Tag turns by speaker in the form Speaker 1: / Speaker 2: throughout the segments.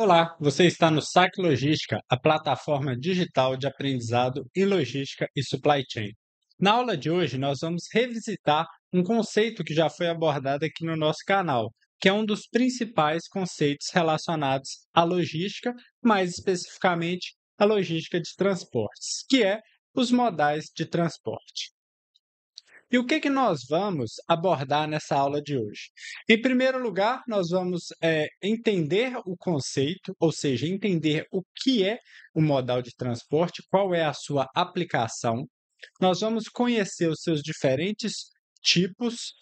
Speaker 1: Olá, você está no Saque Logística, a plataforma digital de aprendizado em logística e supply chain. Na aula de hoje, nós vamos revisitar um conceito que já foi abordado aqui no nosso canal, que é um dos principais conceitos relacionados à logística, mais especificamente à logística de transportes, que é os modais de transporte. E o que nós vamos abordar nessa aula de hoje? Em primeiro lugar, nós vamos entender o conceito, ou seja, entender o que é o modal de transporte, qual é a sua aplicação. Nós vamos conhecer os seus diferentes tipos,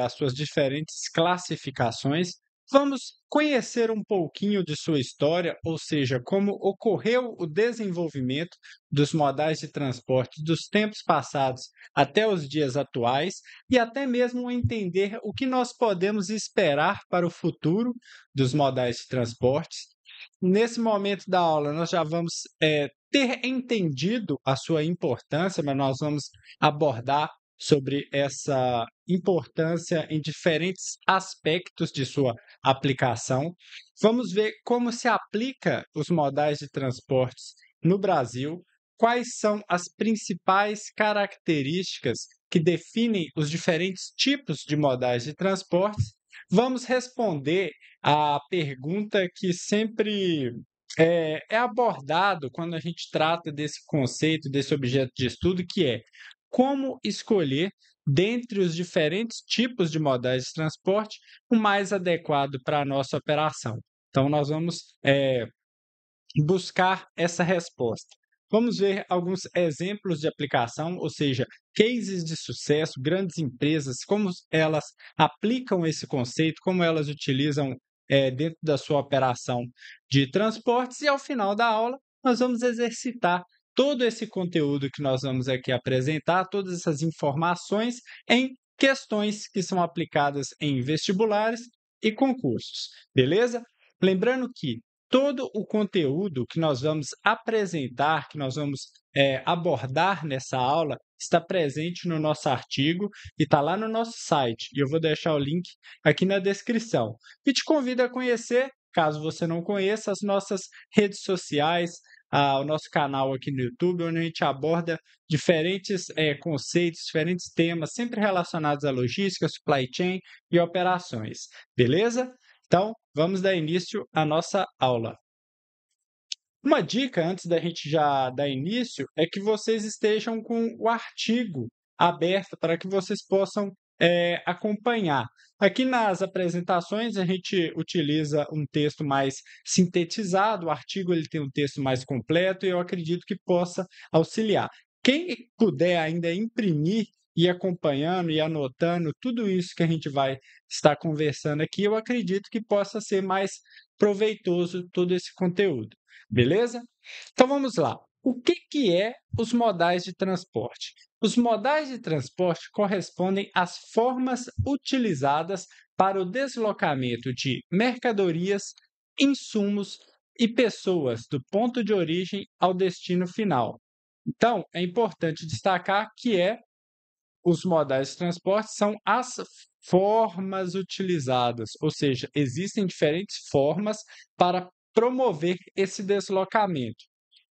Speaker 1: as suas diferentes classificações. Vamos conhecer um pouquinho de sua história, ou seja, como ocorreu o desenvolvimento dos modais de transporte dos tempos passados até os dias atuais e até mesmo entender o que nós podemos esperar para o futuro dos modais de transporte. Nesse momento da aula, nós já vamos ter entendido a sua importância, mas nós vamos abordar sobre essa importância em diferentes aspectos de sua aplicação. Vamos ver como se aplica os modais de transportes no Brasil, quais são as principais características que definem os diferentes tipos de modais de transportes. Vamos responder a pergunta que sempre é abordado quando a gente trata desse conceito, desse objeto de estudo, que é como escolher, dentre os diferentes tipos de modais de transporte, o mais adequado para a nossa operação. Então, nós vamos buscar essa resposta. Vamos ver alguns exemplos de aplicação, ou seja, cases de sucesso, grandes empresas, como elas aplicam esse conceito, como elas utilizam dentro da sua operação de transportes, e ao final da aula nós vamos exercitar todo esse conteúdo que nós vamos aqui apresentar, todas essas informações em questões que são aplicadas em vestibulares e concursos, beleza? Lembrando que todo o conteúdo que nós vamos apresentar, que nós vamos abordar nessa aula, está presente no nosso artigo e está lá no nosso site. E eu vou deixar o link aqui na descrição. E te convido a conhecer, caso você não conheça, as nossas redes sociais, o nosso canal aqui no YouTube, onde a gente aborda diferentes conceitos, diferentes temas, sempre relacionados à logística, supply chain e operações. Beleza? Então, vamos dar início à nossa aula. Uma dica antes da gente já dar início é que vocês estejam com o artigo aberto para que vocês possam acompanhar. Aqui nas apresentações a gente utiliza um texto mais sintetizado, o artigo ele tem um texto mais completo e eu acredito que possa auxiliar. Quem puder ainda imprimir e acompanhando e anotando tudo isso que a gente vai estar conversando aqui, eu acredito que possa ser mais proveitoso todo esse conteúdo. Beleza? Então vamos lá. O que é os modais de transporte? Os modais de transporte correspondem às formas utilizadas para o deslocamento de mercadorias, insumos e pessoas do ponto de origem ao destino final. Então, é importante destacar que os modais de transporte são as formas utilizadas, ou seja, existem diferentes formas para promover esse deslocamento.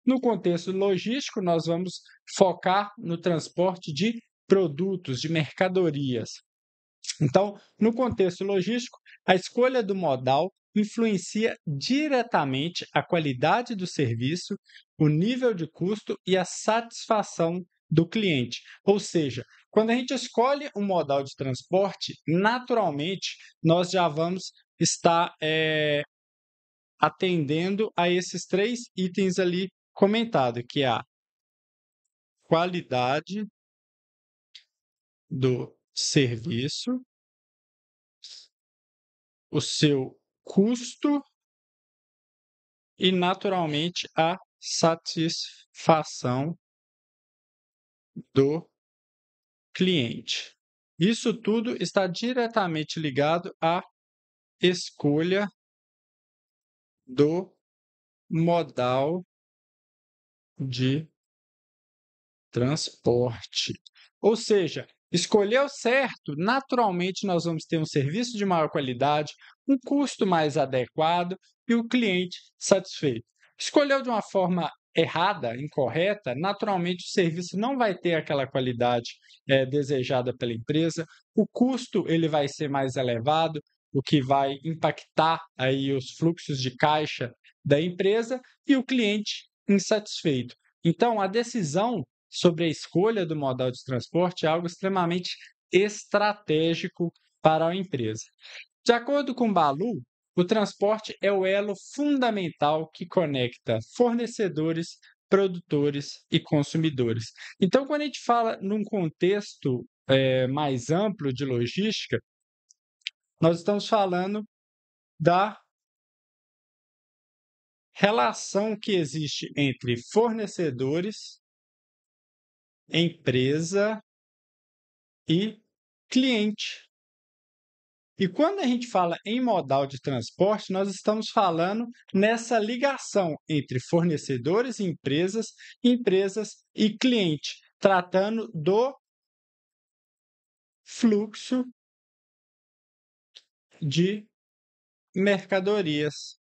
Speaker 1: No contexto logístico, nós vamos focar no transporte de produtos, de mercadorias. Então, no contexto logístico, a escolha do modal influencia diretamente a qualidade do serviço, o nível de custo e a satisfação do cliente. Ou seja, quando a gente escolhe um modal de transporte, naturalmente nós já vamos estar atendendo a esses três itens ali comentados, que é a qualidade do serviço, o seu custo e, naturalmente, a satisfação do cliente. Isso tudo está diretamente ligado à escolha do modal de transporte. Ou seja, Escolheu certo, naturalmente nós vamos ter um serviço de maior qualidade, um custo mais adequado e o cliente satisfeito. Escolheu de uma forma errada, incorreta, naturalmente o serviço não vai ter aquela qualidade desejada pela empresa, o custo ele vai ser mais elevado, o que vai impactar aí os fluxos de caixa da empresa e o cliente insatisfeito. Então, a decisão sobre a escolha do modal de transporte é algo extremamente estratégico para a empresa. De acordo com Balu, o transporte é o elo fundamental que conecta fornecedores, produtores e consumidores. Então, quando a gente fala num contexto mais amplo de logística, nós estamos falando da relação que existe entre fornecedores, empresa e cliente. E quando a gente fala em modal de transporte, nós estamos falando nessa ligação entre fornecedores, empresas e cliente, tratando do fluxo de mercadorias.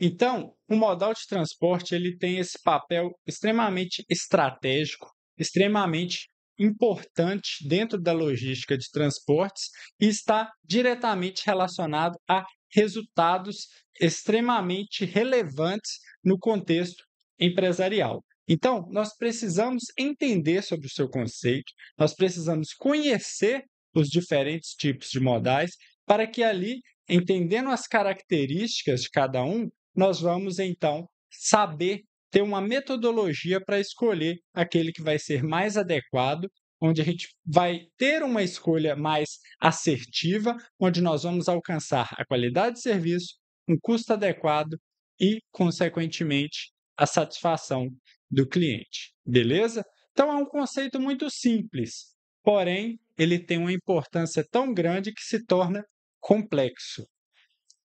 Speaker 1: Então, o modal de transporte ele tem esse papel extremamente estratégico, extremamente importante dentro da logística de transportes e está diretamente relacionado a resultados extremamente relevantes no contexto empresarial. Então, nós precisamos entender sobre o seu conceito, nós precisamos conhecer os diferentes tipos de modais para que ali, entendendo as características de cada um, nós vamos então saber ter uma metodologia para escolher aquele que vai ser mais adequado, onde a gente vai ter uma escolha mais assertiva, onde nós vamos alcançar a qualidade de serviço, um custo adequado e, consequentemente, a satisfação do cliente. Beleza? Então é um conceito muito simples, porém ele tem uma importância tão grande que se torna complexo.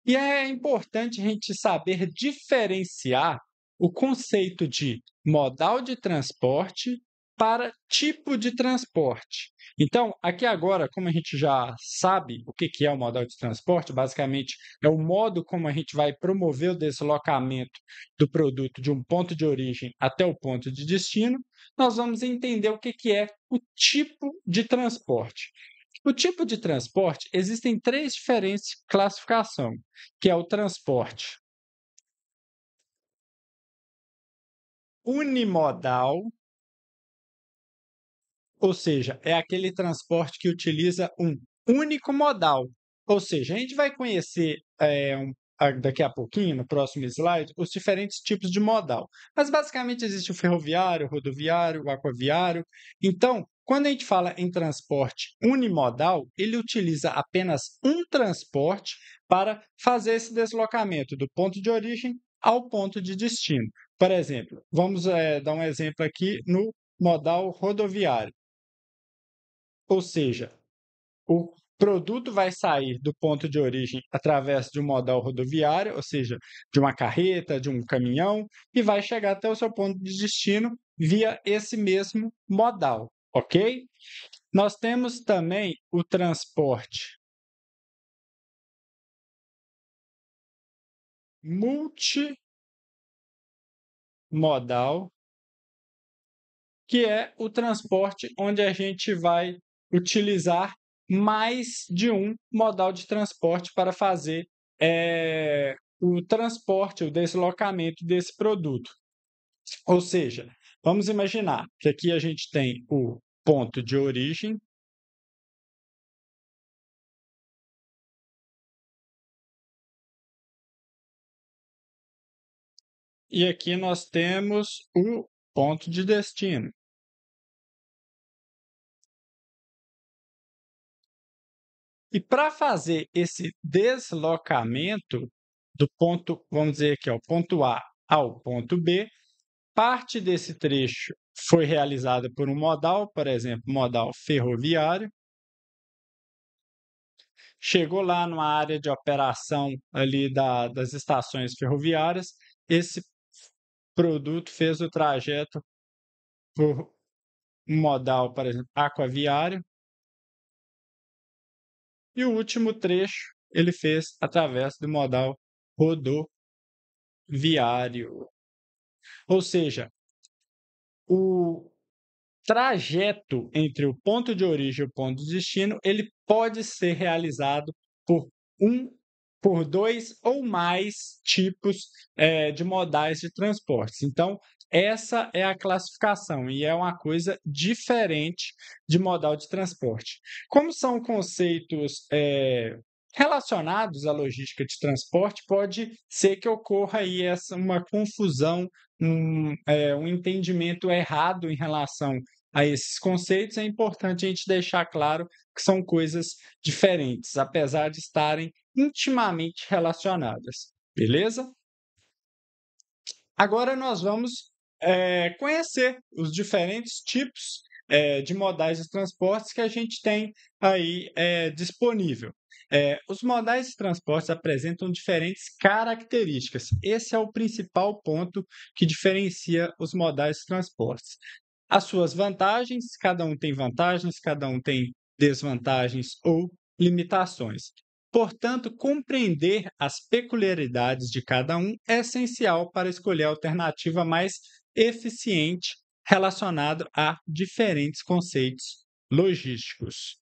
Speaker 1: E é importante a gente saber diferenciar o conceito de modal de transporte para tipo de transporte. Então, aqui agora, como a gente já sabe o que é o modal de transporte, basicamente é o modo como a gente vai promover o deslocamento do produto de um ponto de origem até o ponto de destino, nós vamos entender o que é o tipo de transporte. O tipo de transporte, existem três diferentes classificações, que é o transporte unimodal, ou seja, é aquele transporte que utiliza um único modal. Ou seja, a gente vai conhecer daqui a pouquinho, no próximo slide, os diferentes tipos de modal. Mas basicamente existe o ferroviário, o rodoviário, o aquaviário. Então, quando a gente fala em transporte unimodal, ele utiliza apenas um transporte para fazer esse deslocamento do ponto de origem ao ponto de destino. Por exemplo, vamos dar um exemplo aqui no modal rodoviário. Ou seja, o produto vai sair do ponto de origem através de um modal rodoviário, ou seja, de uma carreta, de um caminhão, e vai chegar até o seu ponto de destino via esse mesmo modal, ok? Nós temos também o transporte multimodal, que é o transporte onde a gente vai utilizar mais de um modal de transporte para fazer o transporte, o deslocamento desse produto. Ou seja, vamos imaginar que aqui a gente tem o ponto de origem, e aqui nós temos o ponto de destino. E para fazer esse deslocamento do ponto, vamos dizer aqui, ó, ponto A ao ponto B, parte desse trecho foi realizada por um modal, por exemplo, modal ferroviário. Chegou lá numa área de operação ali das estações ferroviárias, esse produto fez o trajeto por um modal, por exemplo, aquaviário, e o último trecho ele fez através do modal rodoviário. Ou seja, o trajeto entre o ponto de origem e o ponto de destino, ele pode ser realizado por um por 2 ou mais tipos, de modais de transportes. Então, essa é a classificação e é uma coisa diferente de modal de transporte. Como são conceitos, relacionados à logística de transporte, pode ser que ocorra aí uma confusão, um entendimento errado em relação a esses conceitos. É importante a gente deixar claro que são coisas diferentes, apesar de estarem intimamente relacionadas, beleza? Agora nós vamos conhecer os diferentes tipos de modais de transportes que a gente tem aí disponível. Os modais de transportes apresentam diferentes características. Esse é o principal ponto que diferencia os modais de transportes. As suas vantagens, cada um tem vantagens, cada um tem desvantagens ou limitações. Portanto, compreender as peculiaridades de cada um é essencial para escolher a alternativa mais eficiente relacionada a diferentes conceitos logísticos.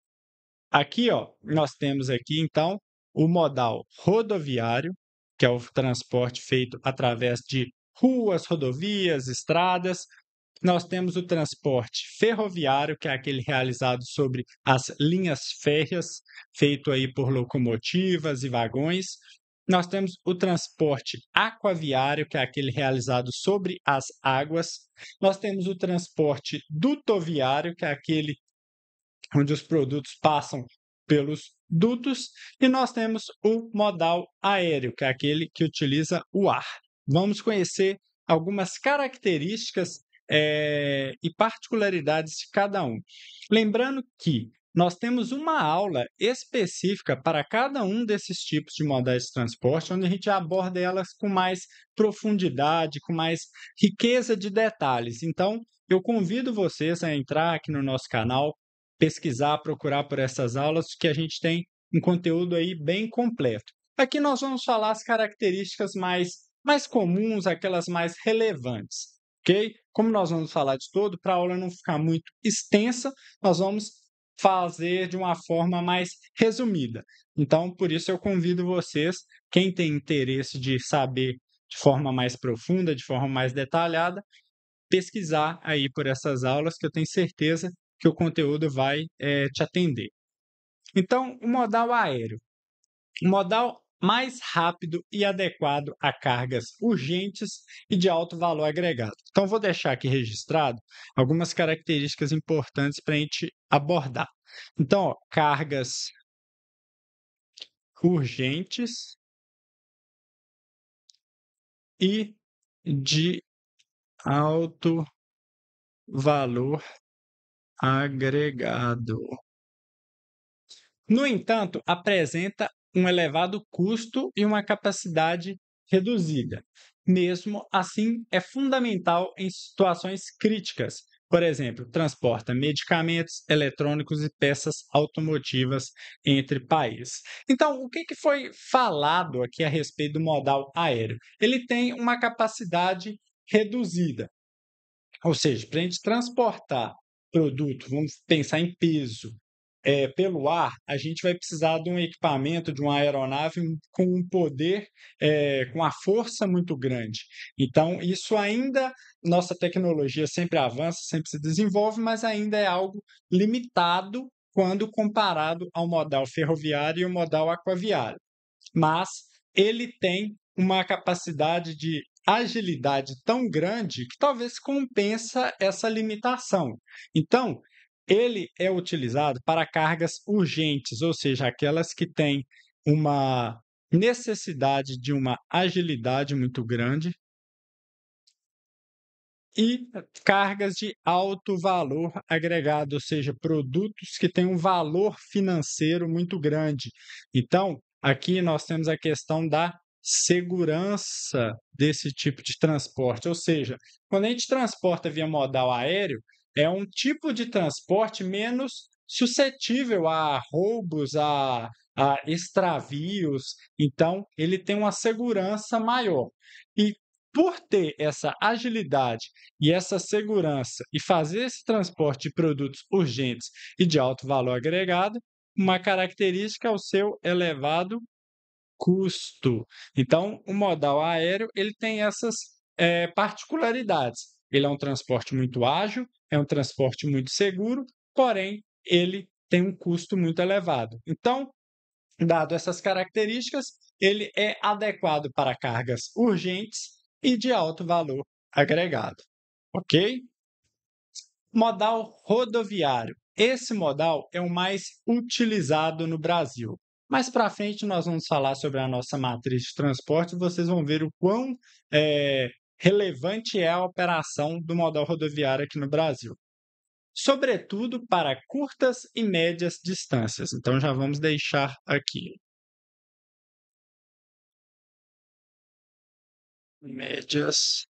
Speaker 1: Aqui, ó, nós temos aqui então o modal rodoviário, que é o transporte feito através de ruas, rodovias, estradas. Nós temos o transporte ferroviário, que é aquele realizado sobre as linhas férreas, feito aí por locomotivas e vagões. Nós temos o transporte aquaviário, que é aquele realizado sobre as águas. Nós temos o transporte dutoviário, que é aquele onde os produtos passam pelos dutos, e nós temos o modal aéreo, que é aquele que utiliza o ar. Vamos conhecer algumas características e particularidades de cada um. Lembrando que nós temos uma aula específica para cada um desses tipos de modais de transporte, onde a gente aborda elas com mais profundidade, com mais riqueza de detalhes. Então, eu convido vocês a entrar aqui no nosso canal, pesquisar, procurar por essas aulas, que a gente tem um conteúdo aí bem completo. Aqui nós vamos falar as características mais comuns, aquelas mais relevantes, ok? Como nós vamos falar de todo, para a aula não ficar muito extensa, nós vamos fazer de uma forma mais resumida. Então, por isso eu convido vocês, quem tem interesse de saber de forma mais profunda, de forma mais detalhada, pesquisar aí por essas aulas, que eu tenho certeza que o conteúdo vai te atender. Então, o modal aéreo. O modal mais rápido e adequado a cargas urgentes e de alto valor agregado. Então, vou deixar aqui registrado algumas características importantes para a gente abordar. Então, ó, cargas urgentes e de alto valor agregado. No entanto, apresenta um elevado custo e uma capacidade reduzida. Mesmo assim, é fundamental em situações críticas. Por exemplo, transporta medicamentos, eletrônicos e peças automotivas entre países. Então, o que foi falado aqui a respeito do modal aéreo? Ele tem uma capacidade reduzida. Ou seja, para a gente transportar produto, vamos pensar em peso, pelo ar, a gente vai precisar de um equipamento, de uma aeronave com um poder, com uma força muito grande. Então, isso ainda, nossa tecnologia sempre avança, sempre se desenvolve, mas ainda é algo limitado quando comparado ao modal ferroviário e o modal aquaviário. Mas ele tem uma capacidade de agilidade tão grande que talvez compensa essa limitação. Então, ele é utilizado para cargas urgentes, ou seja, aquelas que têm uma necessidade de uma agilidade muito grande, e cargas de alto valor agregado, ou seja, produtos que têm um valor financeiro muito grande. Então, aqui nós temos a questão da segurança desse tipo de transporte, ou seja, quando a gente transporta via modal aéreo, é um tipo de transporte menos suscetível a roubos, a extravios, então ele tem uma segurança maior. E por ter essa agilidade e essa segurança e fazer esse transporte de produtos urgentes e de alto valor agregado, uma característica é o seu elevado custo. Então, o modal aéreo ele tem essas particularidades. Ele é um transporte muito ágil, é um transporte muito seguro, porém ele tem um custo muito elevado. Então, dado essas características, ele é adequado para cargas urgentes e de alto valor agregado. Ok? Modal rodoviário. Esse modal é o mais utilizado no Brasil. Mais para frente, nós vamos falar sobre a nossa matriz de transporte e vocês vão ver o quão relevante é a operação do modal rodoviário aqui no Brasil. Sobretudo para curtas e médias distâncias. Então, já vamos deixar aqui. Médias.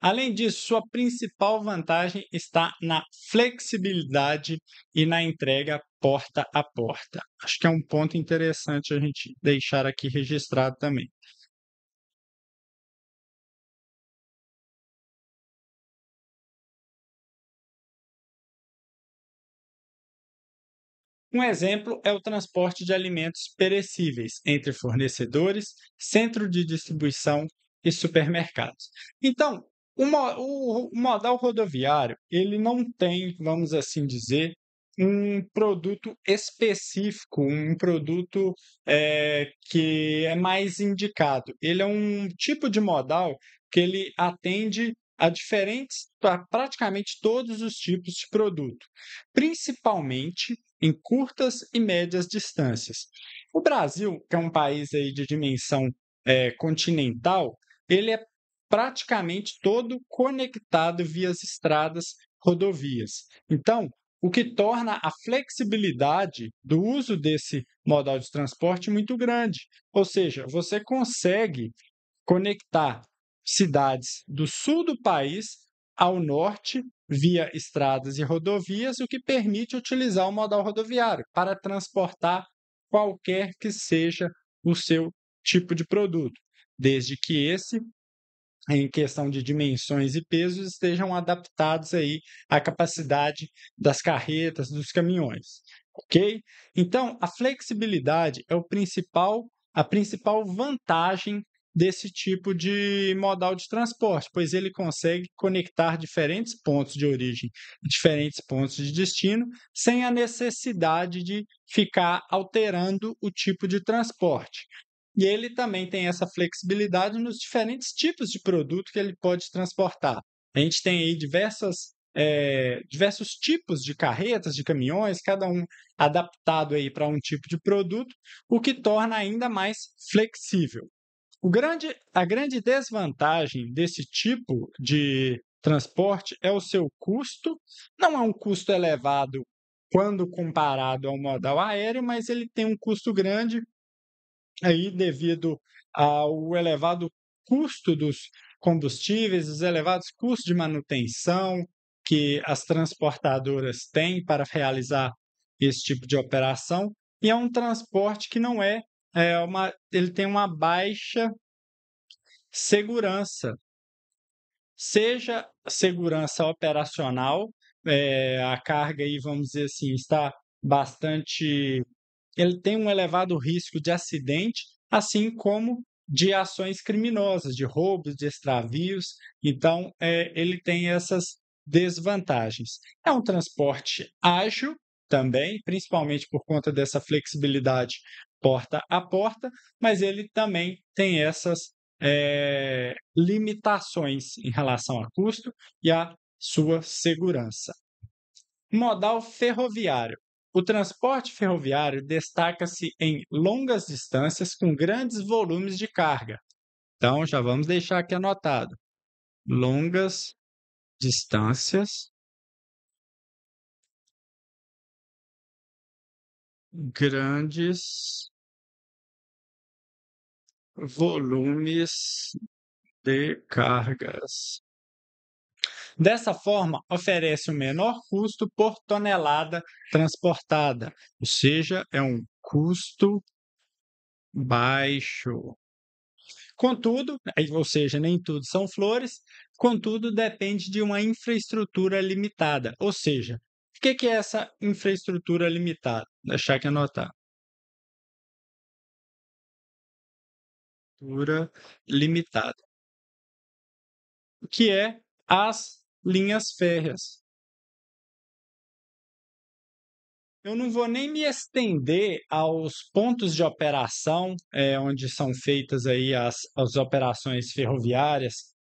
Speaker 1: Além disso, sua principal vantagem está na flexibilidade e na entrega porta a porta. Acho que é um ponto interessante a gente deixar aqui registrado também. Um exemplo é o transporte de alimentos perecíveis entre fornecedores, centro de distribuição e supermercados. Então, o modal rodoviário, ele não tem, vamos assim dizer, um produto específico, um produto que é mais indicado. Ele é um tipo de modal que ele atende a praticamente todos os tipos de produto, principalmente em curtas e médias distâncias. O Brasil, que é um país aí de dimensão continental, ele é praticamente todo conectado via as estradas, rodovias. Então, o que torna a flexibilidade do uso desse modal de transporte muito grande. Ou seja, você consegue conectar cidades do sul do país ao norte via estradas e rodovias, o que permite utilizar o modal rodoviário para transportar qualquer que seja o seu tipo de produto, desde que esse, em questão de dimensões e pesos, estejam adaptados aí à capacidade das carretas, dos caminhões, ok? Então, a flexibilidade é a principal vantagem desse tipo de modal de transporte, pois ele consegue conectar diferentes pontos de origem e diferentes pontos de destino sem a necessidade de ficar alterando o tipo de transporte. E ele também tem essa flexibilidade nos diferentes tipos de produto que ele pode transportar. A gente tem aí diversos tipos de carretas, de caminhões, cada um adaptado aí para um tipo de produto, o que torna ainda mais flexível. A grande desvantagem desse tipo de transporte é o seu custo. Não é um custo elevado quando comparado ao modal aéreo, mas ele tem um custo grande aí devido ao elevado custo dos combustíveis, os elevados custos de manutenção que as transportadoras têm para realizar esse tipo de operação, e é um transporte que não ele tem uma baixa segurança, seja segurança operacional, a carga aí, vamos dizer assim, está bastante ele tem um elevado risco de acidente, assim como de ações criminosas, de roubos, de extravios. Então, ele tem essas desvantagens. É um transporte ágil também, principalmente por conta dessa flexibilidade porta a porta, mas ele também tem essas limitações em relação a custo e a sua segurança. Modal ferroviário. O transporte ferroviário destaca-se em longas distâncias com grandes volumes de carga. Então, já vamos deixar aqui anotado. Longas distâncias, grandes volumes de cargas. Dessa forma, oferece o menor custo por tonelada transportada, ou seja, é um custo baixo. Contudo, ou seja, nem tudo são flores, contudo, depende de uma infraestrutura limitada. Ou seja, o que é essa infraestrutura limitada? Deixar aqui anotar. Infraestrutura limitada, que é as linhas férreas. Eu não vou nem me estender aos pontos de operação, onde são feitas aí as operações ferroviárias,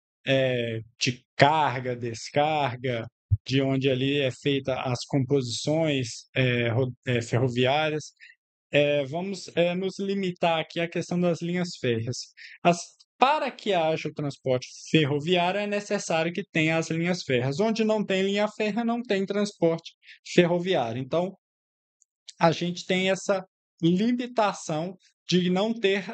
Speaker 1: de carga, descarga, de onde ali é feita as composições, ferroviárias. Vamos, nos limitar aqui à questão das linhas férreas. Para que haja o transporte ferroviário, é necessário que tenha as linhas férreas. Onde não tem linha férrea, não tem transporte ferroviário. Então, a gente tem essa limitação de não ter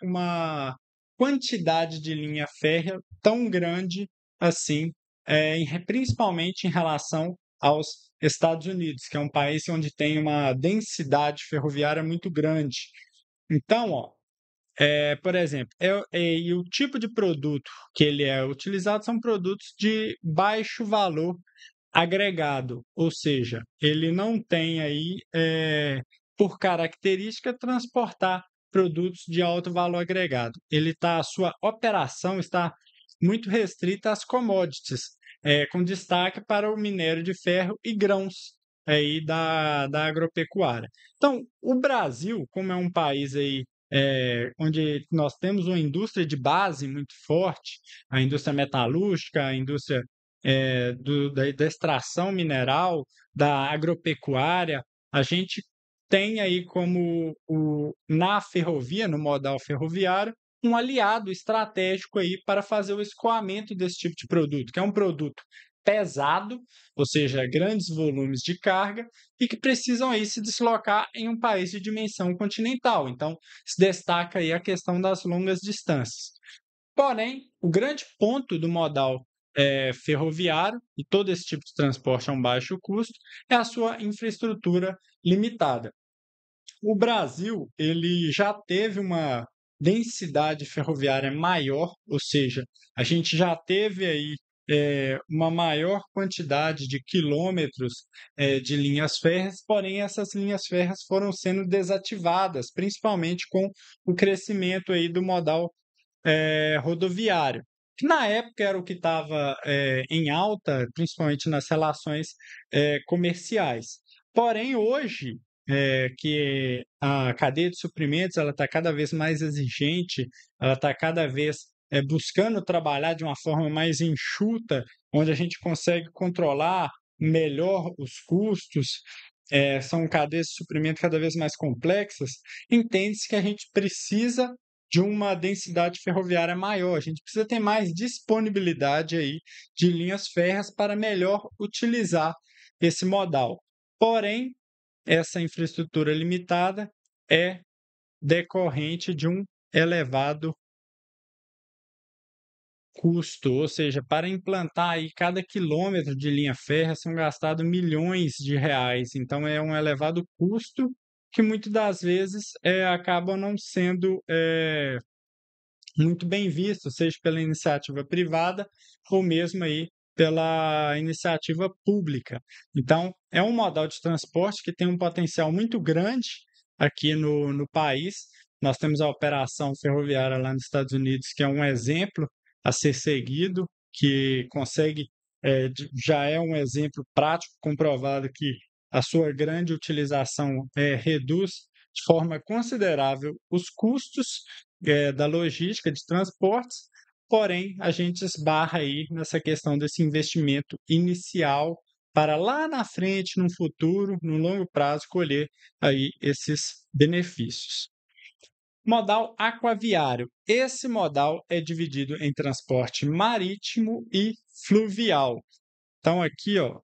Speaker 1: uma quantidade de linha férrea tão grande assim, principalmente em relação aos Estados Unidos, que é um país onde tem uma densidade ferroviária muito grande. Então, ó, por exemplo, e o tipo de produto que ele é utilizado são produtos de baixo valor agregado, ou seja, ele não tem aí, por característica, transportar produtos de alto valor agregado. A sua operação está muito restrita às commodities, com destaque para o minério de ferro e grãos aí da agropecuária. Então, o Brasil, como é um país aí, onde nós temos uma indústria de base muito forte, a indústria metalúrgica, a indústria da extração mineral, da agropecuária, a gente tem aí na ferrovia, no modal ferroviário, um aliado estratégico aí para fazer o escoamento desse tipo de produto, que é um produto pesado, ou seja, grandes volumes de carga, e que precisam aí se deslocar em um país de dimensão continental. Então, se destaca aí a questão das longas distâncias. Porém, o grande ponto do modal ferroviário, e todo esse tipo de transporte a um baixo custo, é a sua infraestrutura limitada. O Brasil, ele já teve uma densidade ferroviária maior, ou seja, a gente já teve aí uma maior quantidade de quilômetros de linhas férreas, porém essas linhas férreas foram sendo desativadas, principalmente com o crescimento aí do modal rodoviário, que na época era o que estava em alta, principalmente nas relações comerciais. Porém, hoje, que a cadeia de suprimentos ela está cada vez mais exigente, ela está cada vez buscando trabalhar de uma forma mais enxuta, onde a gente consegue controlar melhor os custos, são cadeias de suprimento cada vez mais complexas, entende-se que a gente precisa de uma densidade ferroviária maior. A gente precisa ter mais disponibilidade aí de linhas férreas para melhor utilizar esse modal. Porém, essa infraestrutura limitada é decorrente de um elevado custo, ou seja, para implantar aí cada quilômetro de linha férrea são gastados milhões de reais. Então é um elevado custo que muitas das vezes acaba não sendo muito bem visto, seja pela iniciativa privada ou mesmo aí pela iniciativa pública. Então, é um modal de transporte que tem um potencial muito grande aqui no país. Nós temos a operação ferroviária lá nos Estados Unidos, que é um exemplo a ser seguido, que consegue, já é um exemplo prático, comprovado que a sua grande utilização reduz de forma considerável os custos da logística de transportes, porém a gente esbarra aí nessa questão desse investimento inicial para lá na frente, no futuro, no longo prazo, colher aí esses benefícios. Modal aquaviário. Esse modal é dividido em transporte marítimo e fluvial. Então aqui, ó,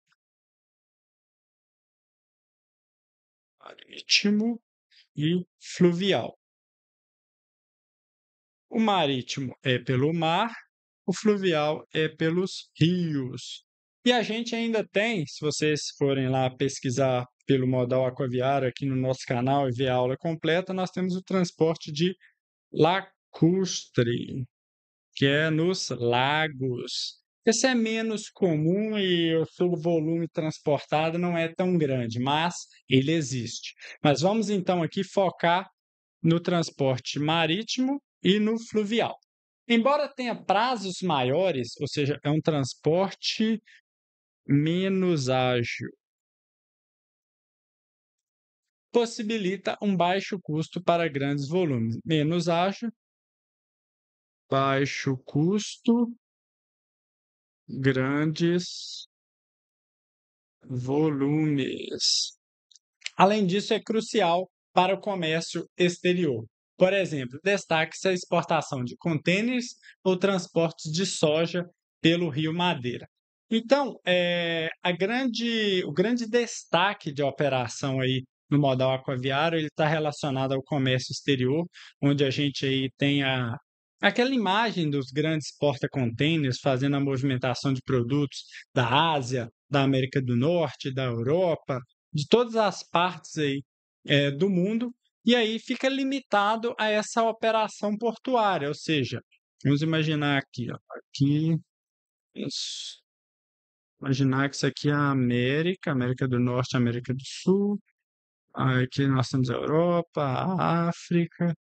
Speaker 1: marítimo e fluvial. O marítimo é pelo mar, o fluvial é pelos rios. E a gente ainda tem, se vocês forem lá pesquisar pelo modal aquaviário aqui no nosso canal e ver a aula completa, nós temos o transporte de lacustre, que é nos lagos. Esse é menos comum e o seu volume transportado não é tão grande, mas ele existe. Mas vamos então aqui focar no transporte marítimo e no fluvial. Embora tenha prazos maiores, ou seja, é um transporte menos ágil, possibilita um baixo custo para grandes volumes. Menos ágil, baixo custo, grandes volumes. Além disso, é crucial para o comércio exterior. Por exemplo, destaque-se a exportação de contêineres ou transportes de soja pelo Rio Madeira. Então, o grande destaque de operação aí no modal aquaviário, ele está relacionado ao comércio exterior, onde a gente aí tem aquela imagem dos grandes porta-containers fazendo a movimentação de produtos da Ásia, da América do Norte, da Europa, de todas as partes aí do mundo, e aí fica limitado a essa operação portuária, ou seja, vamos imaginar aqui, ó, aqui, isso, imaginar que isso aqui é a América, América do Norte, América do Sul, aqui nós temos a Europa, a África,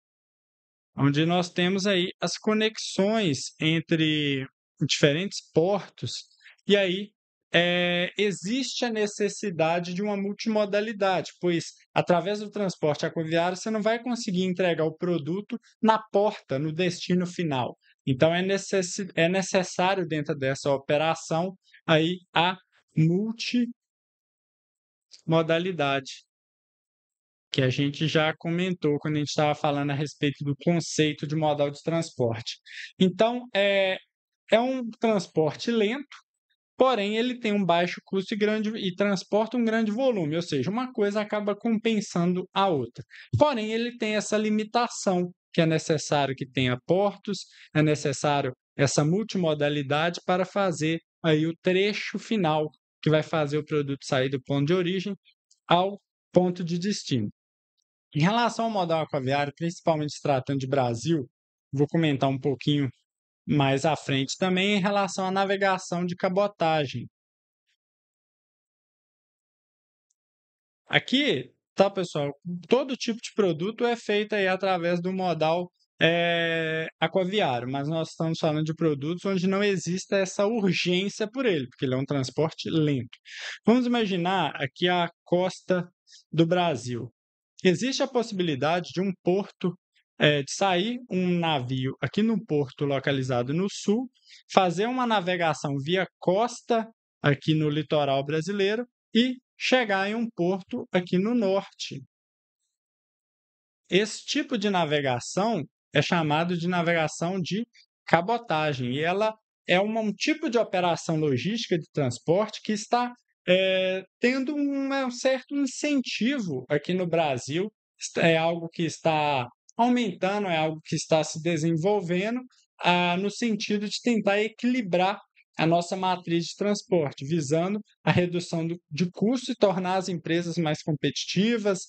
Speaker 1: onde nós temos aí as conexões entre diferentes portos, e aí existe a necessidade de uma multimodalidade, pois através do transporte aquaviário você não vai conseguir entregar o produto na porta, no destino final. Então é necessário dentro dessa operação aí a multimodalidade, que a gente já comentou quando a gente estava falando a respeito do conceito de modal de transporte. Então, é um transporte lento, porém ele tem um baixo custo e transporta um grande volume, ou seja, uma coisa acaba compensando a outra. Porém, ele tem essa limitação, que é necessário que tenha portos, é necessário essa multimodalidade para fazer aí o trecho final, que vai fazer o produto sair do ponto de origem ao ponto de destino. Em relação ao modal aquaviário, principalmente se tratando de Brasil, vou comentar um pouquinho mais à frente também em relação à navegação de cabotagem. Aqui, tá, pessoal? Todo tipo de produto é feito aí através do modal aquaviário, mas nós estamos falando de produtos onde não existe essa urgência por ele, porque ele é um transporte lento. Vamos imaginar aqui a costa do Brasil. Existe a possibilidade de um porto, de sair um navio aqui no porto localizado no sul, fazer uma navegação via costa aqui no litoral brasileiro e chegar em um porto aqui no norte. Esse tipo de navegação é chamado de navegação de cabotagem, e ela é um tipo de operação logística de transporte que está tendo um certo incentivo aqui no Brasil. É algo que está aumentando, é algo que está se desenvolvendo, no sentido de tentar equilibrar a nossa matriz de transporte, visando a redução de custo e tornar as empresas mais competitivas.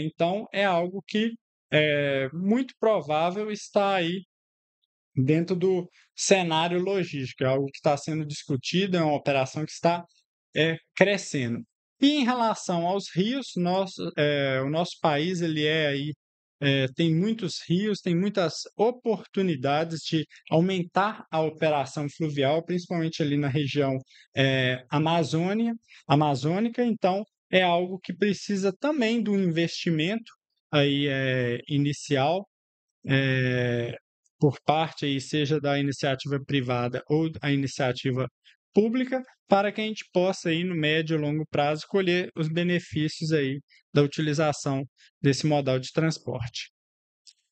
Speaker 1: Então, é algo que é muito provável está aí dentro do cenário logístico, é algo que está sendo discutido, é uma operação que está crescendo. E em relação aos rios, o nosso país ele tem muitos rios, tem muitas oportunidades de aumentar a operação fluvial, principalmente ali na região amazônica. Então, é algo que precisa também do investimento aí, inicial, por parte aí, seja da iniciativa privada ou a iniciativa pública, para que a gente possa aí, no médio e longo prazo, colher os benefícios aí da utilização desse modal de transporte.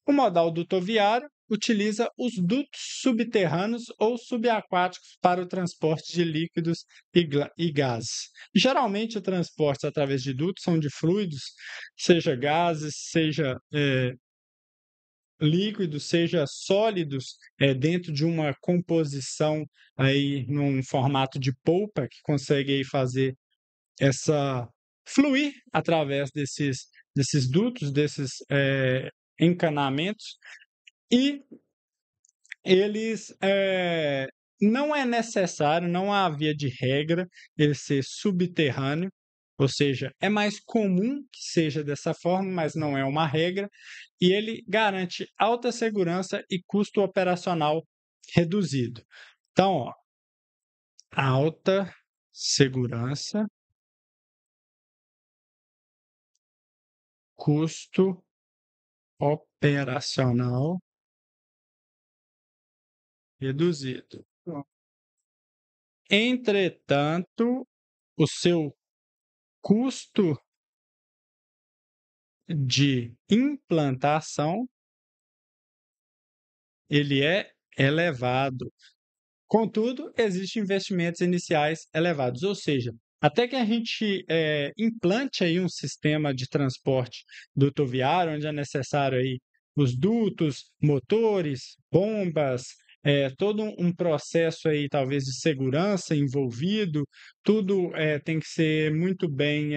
Speaker 1: O modal dutoviário utiliza os dutos subterrâneos ou subaquáticos para o transporte de líquidos e gases. Geralmente, o transporte através de dutos são de fluidos, seja gases, seja líquidos, seja sólidos, dentro de uma composição aí num formato de polpa, que consegue aí fazer essa fluir através desses dutos, desses encanamentos, e eles não é necessário, não há via de regra ele ser subterrâneo, ou seja, é mais comum que seja dessa forma, mas não é uma regra, e ele garante alta segurança e custo operacional reduzido. Então, ó, alta segurança, custo operacional reduzido. Entretanto, o seu custo de implantação ele é elevado. Contudo, existem investimentos iniciais elevados, ou seja, até que a gente implante aí um sistema de transporte dutoviário, onde é necessário aí os dutos, motores, bombas, todo um processo aí talvez de segurança envolvido, tudo tem que ser muito bem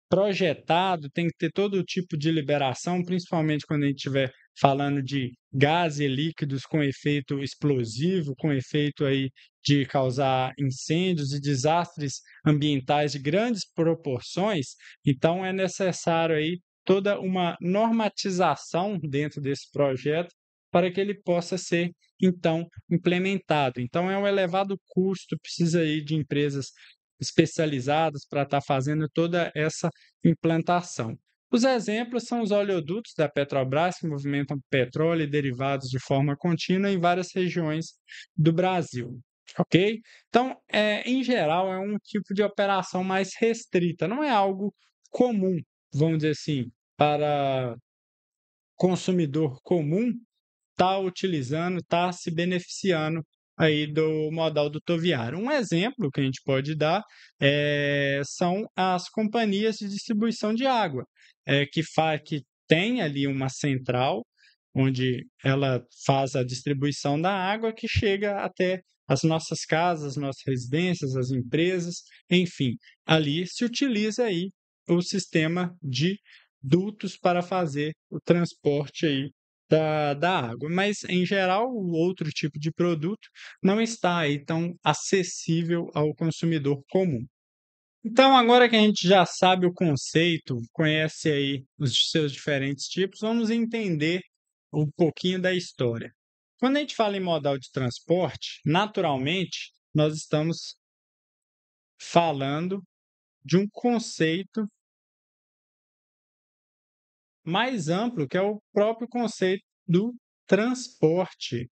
Speaker 1: projetado, tem que ter todo tipo de liberação, principalmente quando a gente estiver falando de gases e líquidos com efeito explosivo, com efeito aí de causar incêndios e desastres ambientais de grandes proporções. Então é necessário aí toda uma normatização dentro desse projeto para que ele possa ser então implementado. Então é um elevado custo, precisa aí de empresas especializadas para estar fazendo toda essa implantação. Os exemplos são os oleodutos da Petrobras, que movimentam petróleo e derivados de forma contínua em várias regiões do Brasil. Ok? Então, em geral, é um tipo de operação mais restrita, não é algo comum, vamos dizer assim, para consumidor comum está utilizando, está se beneficiando aí do modal dutoviário. Um exemplo que a gente pode dar são as companhias de distribuição de água, que tem ali uma central onde ela faz a distribuição da água que chega até as nossas casas, as nossas residências, as empresas, enfim, ali se utiliza aí o sistema de dutos para fazer o transporte aí da água, mas em geral o outro tipo de produto não está aí tão acessível ao consumidor comum. Então, agora que a gente já sabe o conceito, conhece aí os seus diferentes tipos, vamos entender um pouquinho da história. Quando a gente fala em modal de transporte, naturalmente nós estamos falando de um conceito mais amplo, que é o próprio conceito do transporte.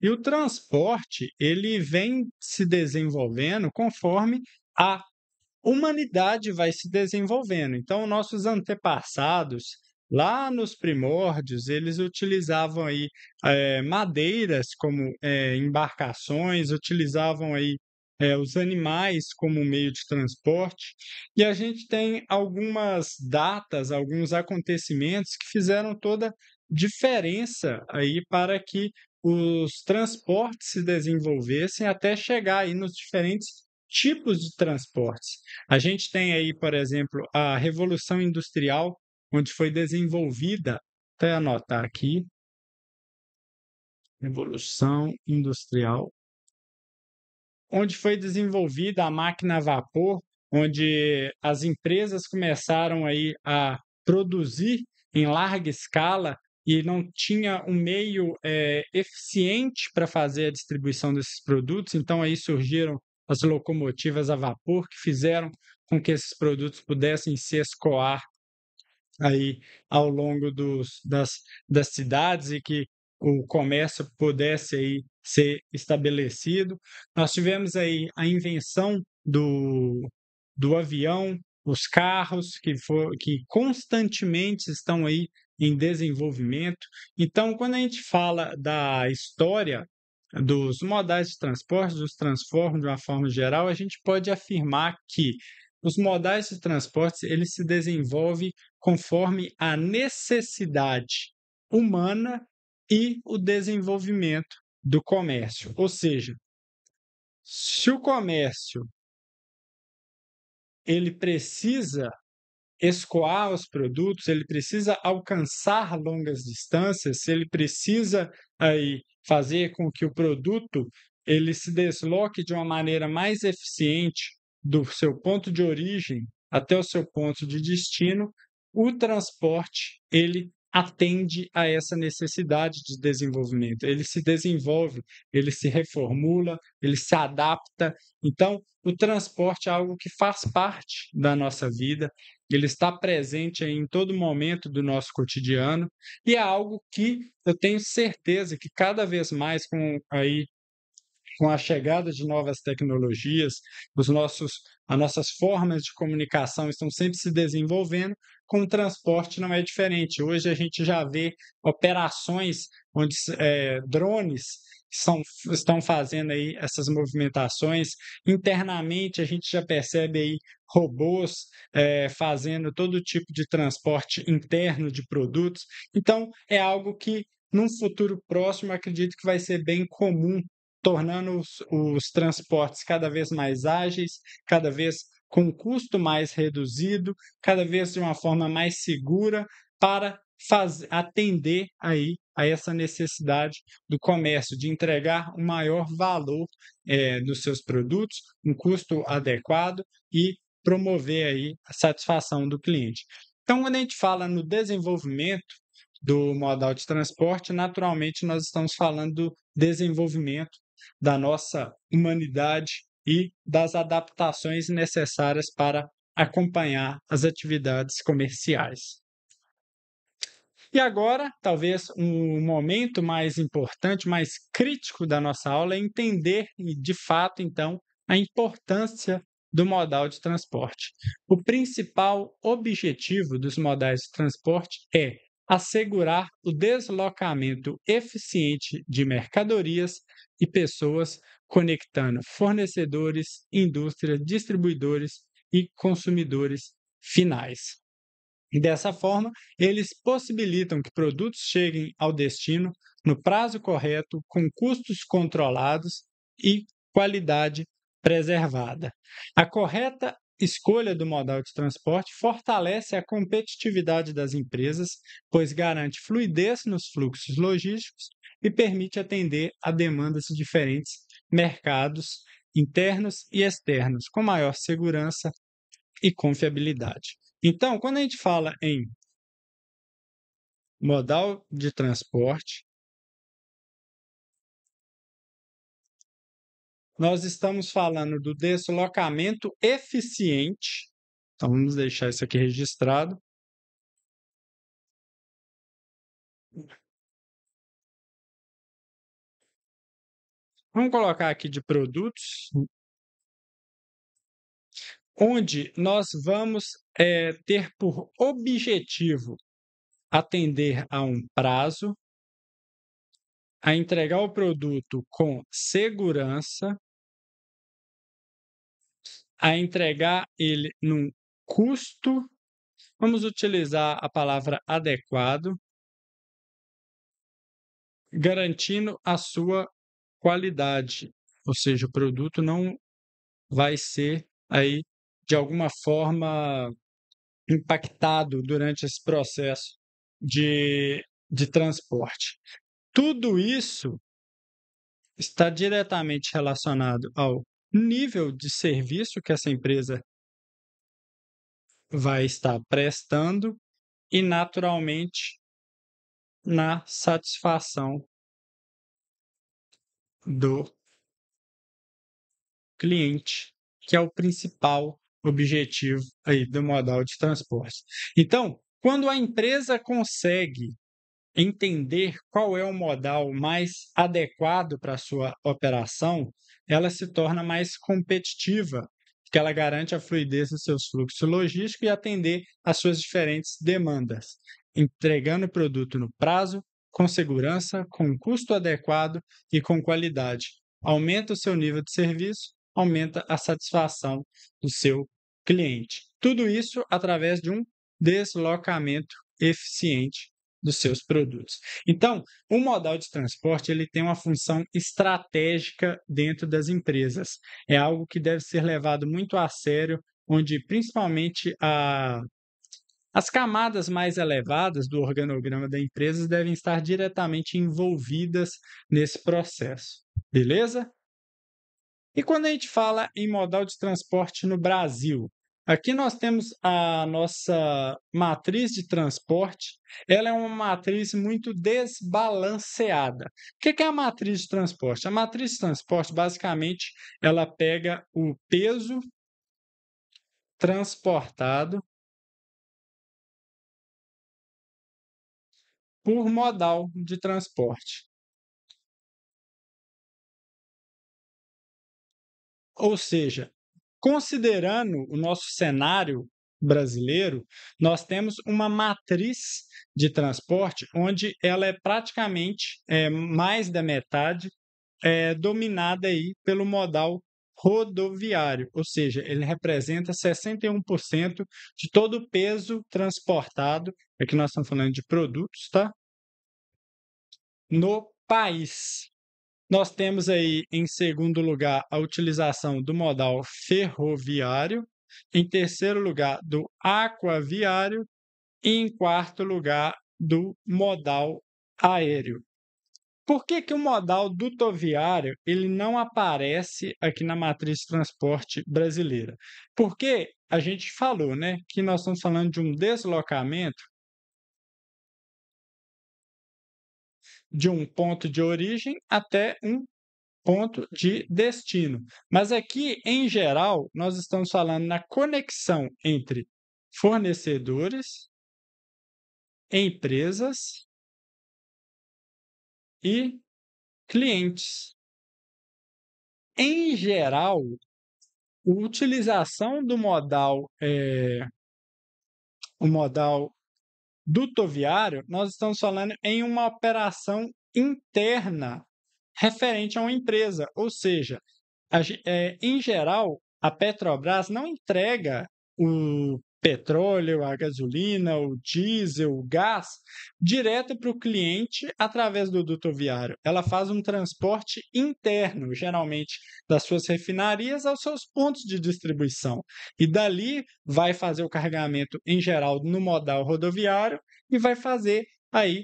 Speaker 1: E o transporte, ele vem se desenvolvendo conforme a humanidade vai se desenvolvendo. Então, nossos antepassados, lá nos primórdios, eles utilizavam aí madeiras como embarcações, utilizavam aí os animais como meio de transporte. E a gente tem algumas datas, alguns acontecimentos que fizeram toda diferença aí para que os transportes se desenvolvessem até chegar aí nos diferentes tipos de transportes. A gente tem aí, por exemplo, a Revolução Industrial, onde foi desenvolvida, até anotar aqui, Revolução Industrial, onde foi desenvolvida a máquina a vapor, onde as empresas começaram aí a produzir em larga escala e não tinha um meio eficiente para fazer a distribuição desses produtos, então aí surgiram as locomotivas a vapor que fizeram com que esses produtos pudessem se escoar aí ao longo das cidades e que o comércio pudesse aí ser estabelecido. Nós tivemos aí a invenção do avião, os carros que constantemente estão aí em desenvolvimento. Então, quando a gente fala da história dos modais de transporte, dos transformes de uma forma geral, a gente pode afirmar que os modais de transporte eles se desenvolvem conforme a necessidade humana e o desenvolvimento do comércio. Ou seja, se o comércio ele precisa escoar os produtos, ele precisa alcançar longas distâncias, ele precisa aí fazer com que o produto ele se desloque de uma maneira mais eficiente do seu ponto de origem até o seu ponto de destino, o transporte ele atende a essa necessidade de desenvolvimento. Ele se desenvolve, ele se reformula, ele se adapta. Então, o transporte é algo que faz parte da nossa vida, ele está presente aí em todo momento do nosso cotidiano e é algo que eu tenho certeza que cada vez mais com a chegada de novas tecnologias, as nossas formas de comunicação estão sempre se desenvolvendo, com o transporte não é diferente. Hoje a gente já vê operações onde drones estão fazendo aí essas movimentações. Internamente a gente já percebe aí robôs fazendo todo tipo de transporte interno de produtos. Então é algo que num futuro próximo acredito que vai ser bem comum, tornando os transportes cada vez mais ágeis, cada vez com um custo mais reduzido, cada vez de uma forma mais segura para atender aí a essa necessidade do comércio de entregar um maior valor dos seus produtos, um custo adequado e promover aí a satisfação do cliente. Então, quando a gente fala no desenvolvimento do modal de transporte, naturalmente nós estamos falando do desenvolvimento da nossa humanidade e das adaptações necessárias para acompanhar as atividades comerciais. E agora, talvez um momento mais importante, mais crítico da nossa aula é entender, de fato, então, a importância do modal de transporte. O principal objetivo dos modais de transporte é assegurar o deslocamento eficiente de mercadorias e pessoas, conectando fornecedores, indústrias, distribuidores e consumidores finais. E dessa forma, eles possibilitam que produtos cheguem ao destino no prazo correto, com custos controlados e qualidade preservada. A correta escolha do modal de transporte fortalece a competitividade das empresas, pois garante fluidez nos fluxos logísticos e permite atender a demandas de diferentes mercados internos e externos, com maior segurança e confiabilidade. Então, quando a gente fala em modal de transporte, nós estamos falando do deslocamento eficiente. Então, vamos deixar isso aqui registrado. Vamos colocar aqui de produtos, onde nós vamos ter por objetivo atender a um prazo, a entregar o produto com segurança, a entregar ele num custo, vamos utilizar a palavra adequado, garantindo a sua qualidade, ou seja, o produto não vai ser aí de alguma forma impactado durante esse processo de transporte. Tudo isso está diretamente relacionado ao nível de serviço que essa empresa vai estar prestando e, naturalmente, na satisfação do cliente, que é o principal objetivo aí do modal de transporte. Então, quando a empresa consegue entender qual é o modal mais adequado para a sua operação, ela se torna mais competitiva, porque ela garante a fluidez dos seus fluxos logísticos e atender às suas diferentes demandas, entregando o produto no prazo, com segurança, com custo adequado e com qualidade. Aumenta o seu nível de serviço, aumenta a satisfação do seu cliente. Tudo isso através de um deslocamento eficiente dos seus produtos. Então, o modal de transporte ele tem uma função estratégica dentro das empresas. É algo que deve ser levado muito a sério, onde principalmente as camadas mais elevadas do organograma da empresa devem estar diretamente envolvidas nesse processo. Beleza? E quando a gente fala em modal de transporte no Brasil, aqui nós temos a nossa matriz de transporte, ela é uma matriz muito desbalanceada. O que é a matriz de transporte? A matriz de transporte, basicamente, ela pega o peso transportado por modal de transporte. Ou seja, considerando o nosso cenário brasileiro, nós temos uma matriz de transporte onde ela é praticamente mais da metade dominada aí pelo modal rodoviário, ou seja, ele representa 61% de todo o peso transportado, aqui nós estamos falando de produtos, tá? No país. Nós temos aí, em segundo lugar, a utilização do modal ferroviário, em terceiro lugar, do aquaviário e em quarto lugar, do modal aéreo. Por que que o modal dutoviário ele não aparece aqui na matriz de transporte brasileira? Porque a gente falou, né, que nós estamos falando de um deslocamento de um ponto de origem até um ponto de destino. Mas aqui, em geral, nós estamos falando na conexão entre fornecedores, empresas e clientes. Em geral, a utilização do o modal dutoviário, nós estamos falando em uma operação interna referente a uma empresa, ou seja, em geral, a Petrobras não entrega o petróleo, a gasolina, o diesel, o gás direto para o cliente através do duto viário. Ela faz um transporte interno, geralmente das suas refinarias aos seus pontos de distribuição. E dali vai fazer o carregamento, em geral, no modal rodoviário e vai fazer aí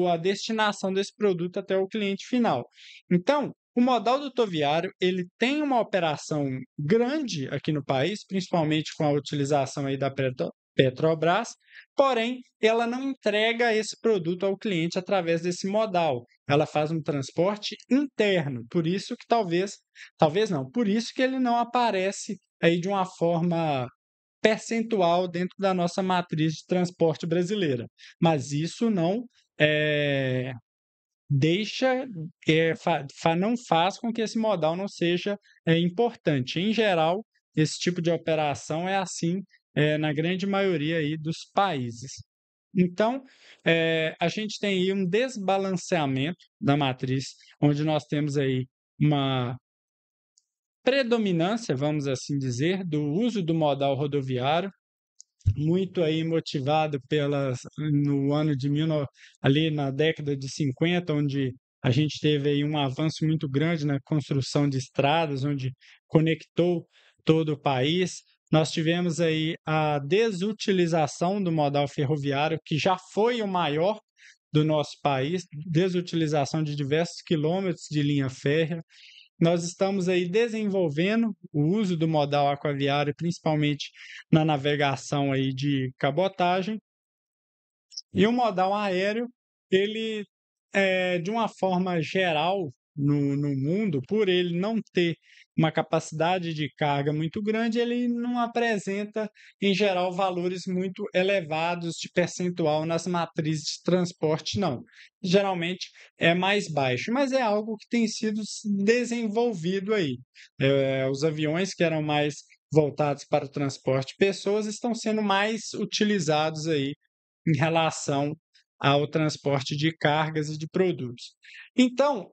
Speaker 1: a destinação desse produto até o cliente final. Então, o modal dutoviário ele tem uma operação grande aqui no país, principalmente com a utilização aí da Petrobras, porém, ela não entrega esse produto ao cliente através desse modal. Ela faz um transporte interno, por isso que talvez não, por isso que ele não aparece aí de uma forma percentual dentro da nossa matriz de transporte brasileira. Mas isso não é, deixa, não faz com que esse modal não seja importante. Em geral, esse tipo de operação é assim na grande maioria aí dos países. Então, a gente tem aí um desbalanceamento da matriz, onde nós temos aí uma predominância, vamos assim dizer, do uso do modal rodoviário, muito aí motivado no ano de ali na década de 50, onde a gente teve aí um avanço muito grande na construção de estradas, onde conectou todo o país. Nós tivemos aí a desutilização do modal ferroviário, que já foi o maior do nosso país, desutilização de diversos quilômetros de linha férrea. Nós estamos aí desenvolvendo o uso do modal aquaviário, principalmente na navegação aí de cabotagem, e o modal aéreo, ele, de uma forma geral, no mundo, por ele não ter uma capacidade de carga muito grande, ele não apresenta, em geral, valores muito elevados de percentual nas matrizes de transporte, não. Geralmente é mais baixo, mas é algo que tem sido desenvolvido aí. Os aviões que eram mais voltados para o transporte de pessoas estão sendo mais utilizados aí em relação ao transporte de cargas e de produtos. Então,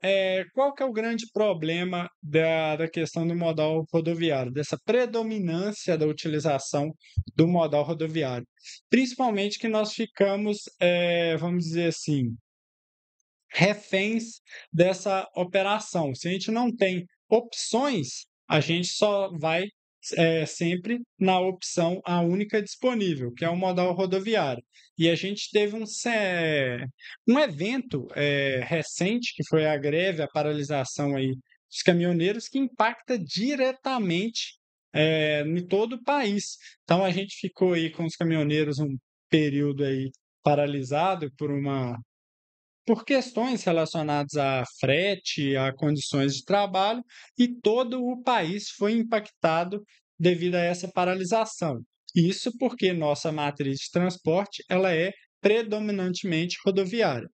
Speaker 1: qual que é o grande problema da questão do modal rodoviário, dessa predominância da utilização do modal rodoviário? Principalmente que nós ficamos, vamos dizer assim, reféns dessa operação. Se a gente não tem opções, a gente só vai sempre na opção a única disponível, que é o modal rodoviário. E a gente teve um evento recente, que foi a greve, a paralisação aí dos caminhoneiros, que impacta diretamente em todo o país. Então a gente ficou aí com os caminhoneiros um período aí paralisado por questões relacionadas a frete, a condições de trabalho, e todo o país foi impactado devido a essa paralisação. Isso porque nossa matriz de transporte ela é predominantemente rodoviária.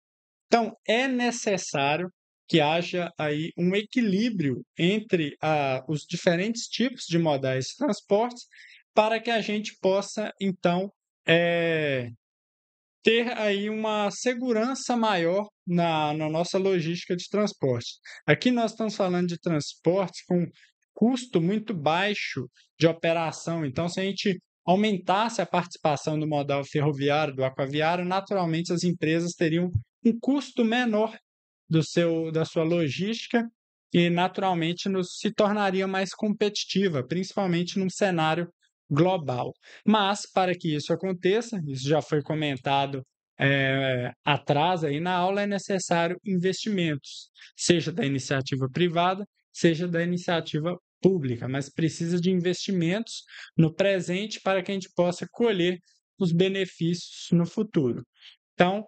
Speaker 1: Então, é necessário que haja aí um equilíbrio entre os diferentes tipos de modais de transporte para que a gente possa, então, eh, ter aí uma segurança maior na nossa logística de transporte. Aqui nós estamos falando de transporte com custo muito baixo de operação, então se a gente aumentasse a participação do modal ferroviário, do aquaviário, naturalmente as empresas teriam um custo menor da sua logística e naturalmente se tornaria mais competitiva, principalmente num cenário global. Mas, para que isso aconteça, isso já foi comentado atrás aí na aula, é necessário investimentos, seja da iniciativa privada, seja da iniciativa pública, mas precisa de investimentos no presente para que a gente possa colher os benefícios no futuro. Então,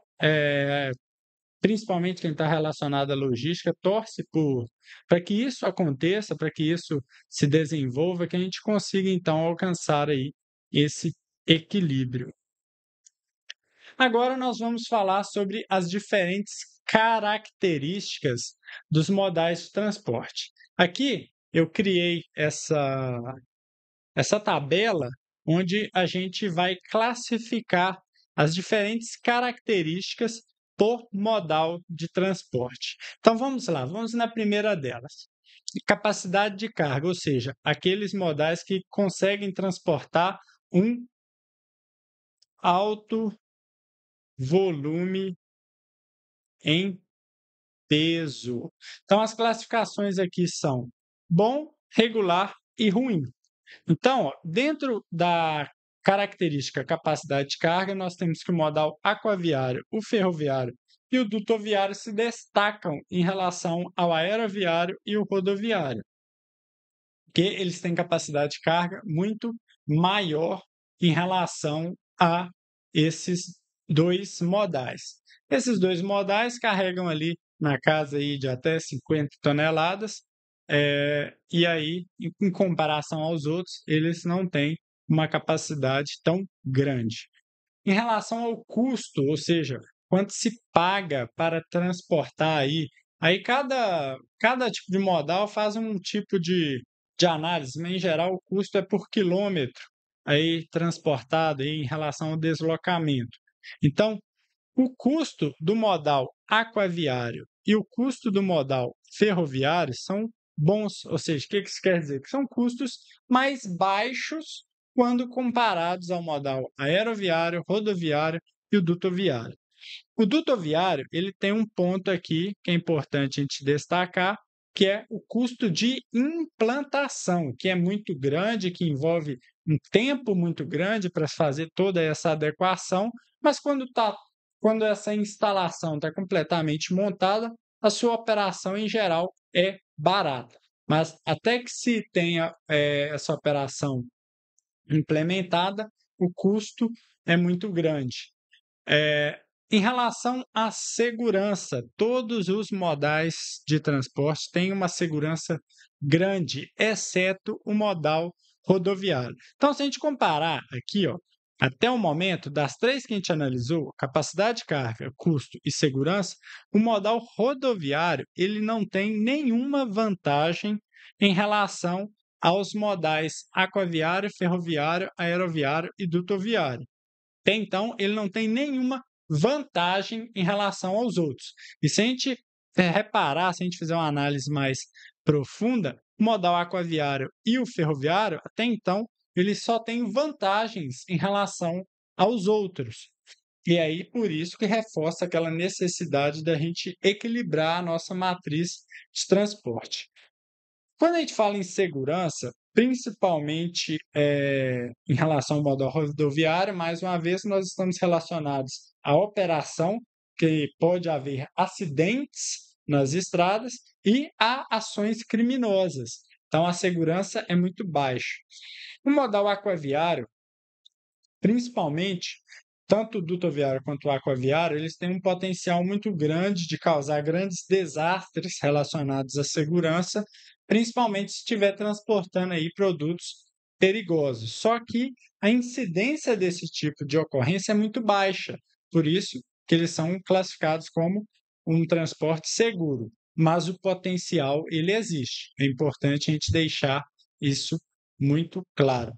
Speaker 1: principalmente quem está relacionado à logística, torce para que isso aconteça, para que isso se desenvolva, que a gente consiga, então, alcançar aí esse equilíbrio. Agora nós vamos falar sobre as diferentes características dos modais de transporte. Aqui eu criei essa tabela onde a gente vai classificar as diferentes características por modal de transporte. Então vamos lá, vamos na primeira delas. Capacidade de carga, ou seja, aqueles modais que conseguem transportar um alto volume em peso. Então as classificações aqui são bom, regular e ruim. Então, ó, dentro da característica capacidade de carga, nós temos que o modal aquaviário, o ferroviário e o dutoviário se destacam em relação ao aeroviário e o rodoviário, porque eles têm capacidade de carga muito maior em relação a esses dois modais. Esses dois modais carregam ali na casa aí de até 50 toneladas, e aí, em comparação aos outros, eles não têm uma capacidade tão grande. Em relação ao custo, ou seja, quanto se paga para transportar aí cada tipo de modal faz um tipo de análise, mas em geral o custo é por quilômetro aí transportado aí, em relação ao deslocamento. Então, o custo do modal aquaviário e o custo do modal ferroviário são bons, ou seja, o que isso quer dizer? Que são custos mais baixos quando comparados ao modal aeroviário, rodoviário e o dutoviário. O dutoviário, ele tem um ponto aqui que é importante a gente destacar, que é o custo de implantação, que é muito grande, que envolve um tempo muito grande para fazer toda essa adequação, mas quando essa instalação está completamente montada, a sua operação em geral é barata. Mas até que se tenha essa operação implementada, o custo é muito grande. Em relação à segurança, todos os modais de transporte têm uma segurança grande, exceto o modal rodoviário. Então, se a gente comparar aqui, ó, até o momento, das três que a gente analisou, capacidade de carga, custo e segurança, o modal rodoviário ele não tem nenhuma vantagem em relação aos modais aquaviário, ferroviário, aeroviário e dutoviário. Até então, ele não tem nenhuma vantagem em relação aos outros. E se a gente reparar, se a gente fizer uma análise mais profunda, o modal aquaviário e o ferroviário, até então, eles só têm vantagens em relação aos outros. E aí, por isso que reforça aquela necessidade da gente equilibrar a nossa matriz de transporte. Quando a gente fala em segurança, principalmente em relação ao modal rodoviário, mais uma vez, nós estamos relacionados à operação, que pode haver acidentes nas estradas e a ações criminosas. Então, a segurança é muito baixa. O modal aquaviário, principalmente, tanto o dutoviário quanto o aquaviário, eles têm um potencial muito grande de causar grandes desastres relacionados à segurança, principalmente se estiver transportando aí produtos perigosos. Só que a incidência desse tipo de ocorrência é muito baixa, por isso que eles são classificados como um transporte seguro, mas o potencial ele existe. É importante a gente deixar isso muito claro.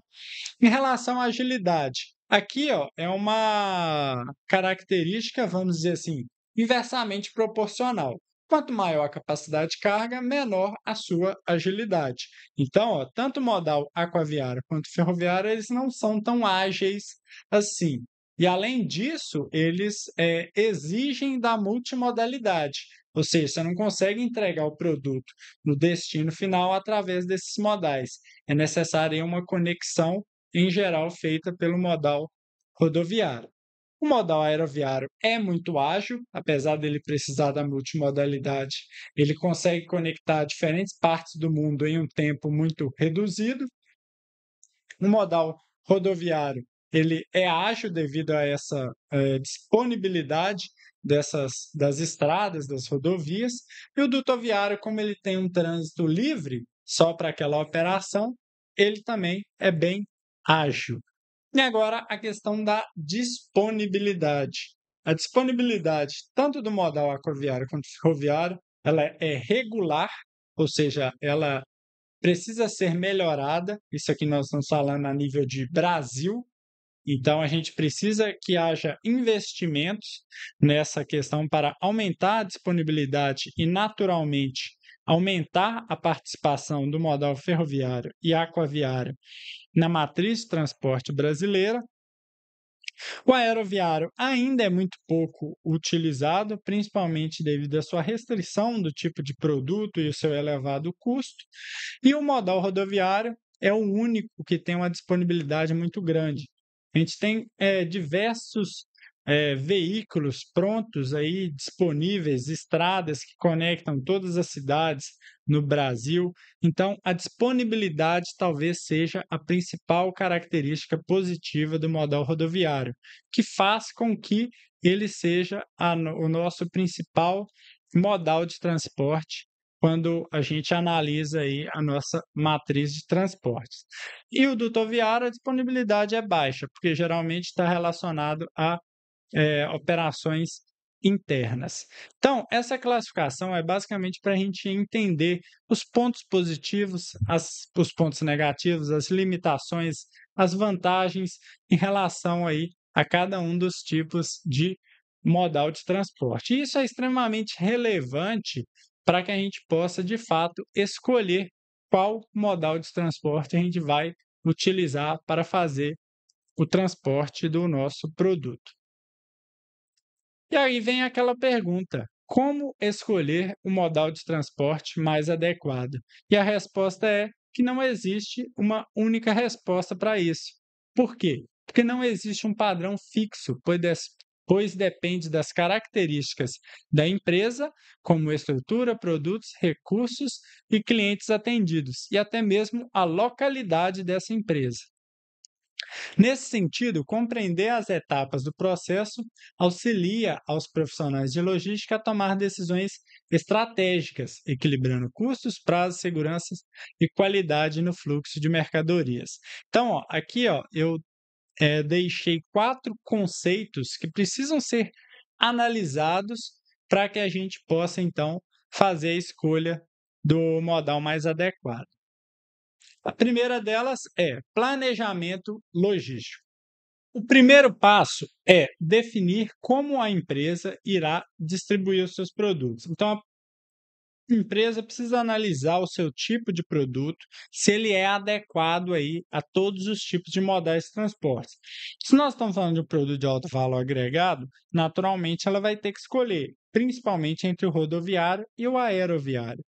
Speaker 1: Em relação à agilidade, aqui ó, é uma característica, vamos dizer assim, inversamente proporcional. Quanto maior a capacidade de carga, menor a sua agilidade. Então, ó, tanto o modal aquaviário quanto o ferroviário, eles não são tão ágeis assim. E, além disso, eles exigem da multimodalidade. Ou seja, você não consegue entregar o produto no destino final através desses modais. É necessária uma conexão em geral feita pelo modal rodoviário. O modal aeroviário é muito ágil, apesar dele precisar da multimodalidade, ele consegue conectar diferentes partes do mundo em um tempo muito reduzido. O modal rodoviário, ele é ágil devido a essa disponibilidade das estradas, das rodovias, e o dutoviário, como ele tem um trânsito livre só para aquela operação, ele também é bem ágil. E agora a questão da disponibilidade. A disponibilidade tanto do modal aquaviário quanto ferroviário, ela é regular, ou seja, ela precisa ser melhorada. Isso aqui nós estamos falando a nível de Brasil. Então, a gente precisa que haja investimentos nessa questão para aumentar a disponibilidade e, naturalmente, aumentar a participação do modal ferroviário e aquaviário na matriz de transporte brasileira. O aeroviário ainda é muito pouco utilizado, principalmente devido à sua restrição do tipo de produto e o seu elevado custo. E o modal rodoviário é o único que tem uma disponibilidade muito grande. A gente tem diversos veículos prontos aí, disponíveis, estradas que conectam todas as cidades no Brasil. Então, a disponibilidade talvez seja a principal característica positiva do modal rodoviário, que faz com que ele seja o nosso principal modal de transporte quando a gente analisa aí a nossa matriz de transportes. E o dutoviário, a disponibilidade é baixa, porque geralmente está relacionado a operações internas. Então, essa classificação é basicamente para a gente entender os pontos positivos, os pontos negativos, as limitações, as vantagens em relação aí a cada um dos tipos de modal de transporte. E isso é extremamente relevante para que a gente possa, de fato, escolher qual modal de transporte a gente vai utilizar para fazer o transporte do nosso produto. E aí vem aquela pergunta: como escolher o modal de transporte mais adequado? E a resposta é que não existe uma única resposta para isso. Por quê? Porque não existe um padrão fixo, pois depende das características da empresa, como estrutura, produtos, recursos e clientes atendidos, e até mesmo a localidade dessa empresa. Nesse sentido, compreender as etapas do processo auxilia aos profissionais de logística a tomar decisões estratégicas, equilibrando custos, prazos, segurança e qualidade no fluxo de mercadorias. Então, ó, aqui ó, eu deixei 4 conceitos que precisam ser analisados para que a gente possa, então, fazer a escolha do modal mais adequado. A primeira delas é planejamento logístico. O primeiro passo é definir como a empresa irá distribuir os seus produtos. Então, a empresa precisa analisar o seu tipo de produto, se ele é adequado aí a todos os tipos de modais de transporte. Se nós estamos falando de um produto de alto valor agregado, naturalmente ela vai ter que escolher, principalmente entre o rodoviário e o aeroviário.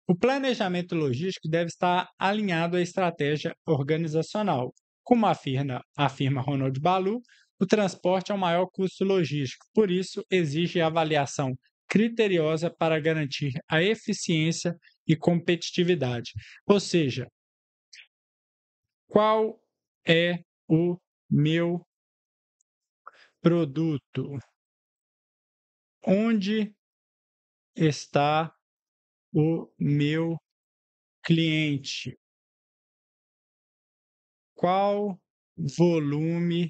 Speaker 1: O planejamento logístico deve estar alinhado à estratégia organizacional. Como afirma Ronald Balu, o transporte é o maior custo logístico, por isso exige avaliação criteriosa para garantir a eficiência e competitividade. Ou seja, qual é o meu produto? Onde está o meu cliente? Qual volume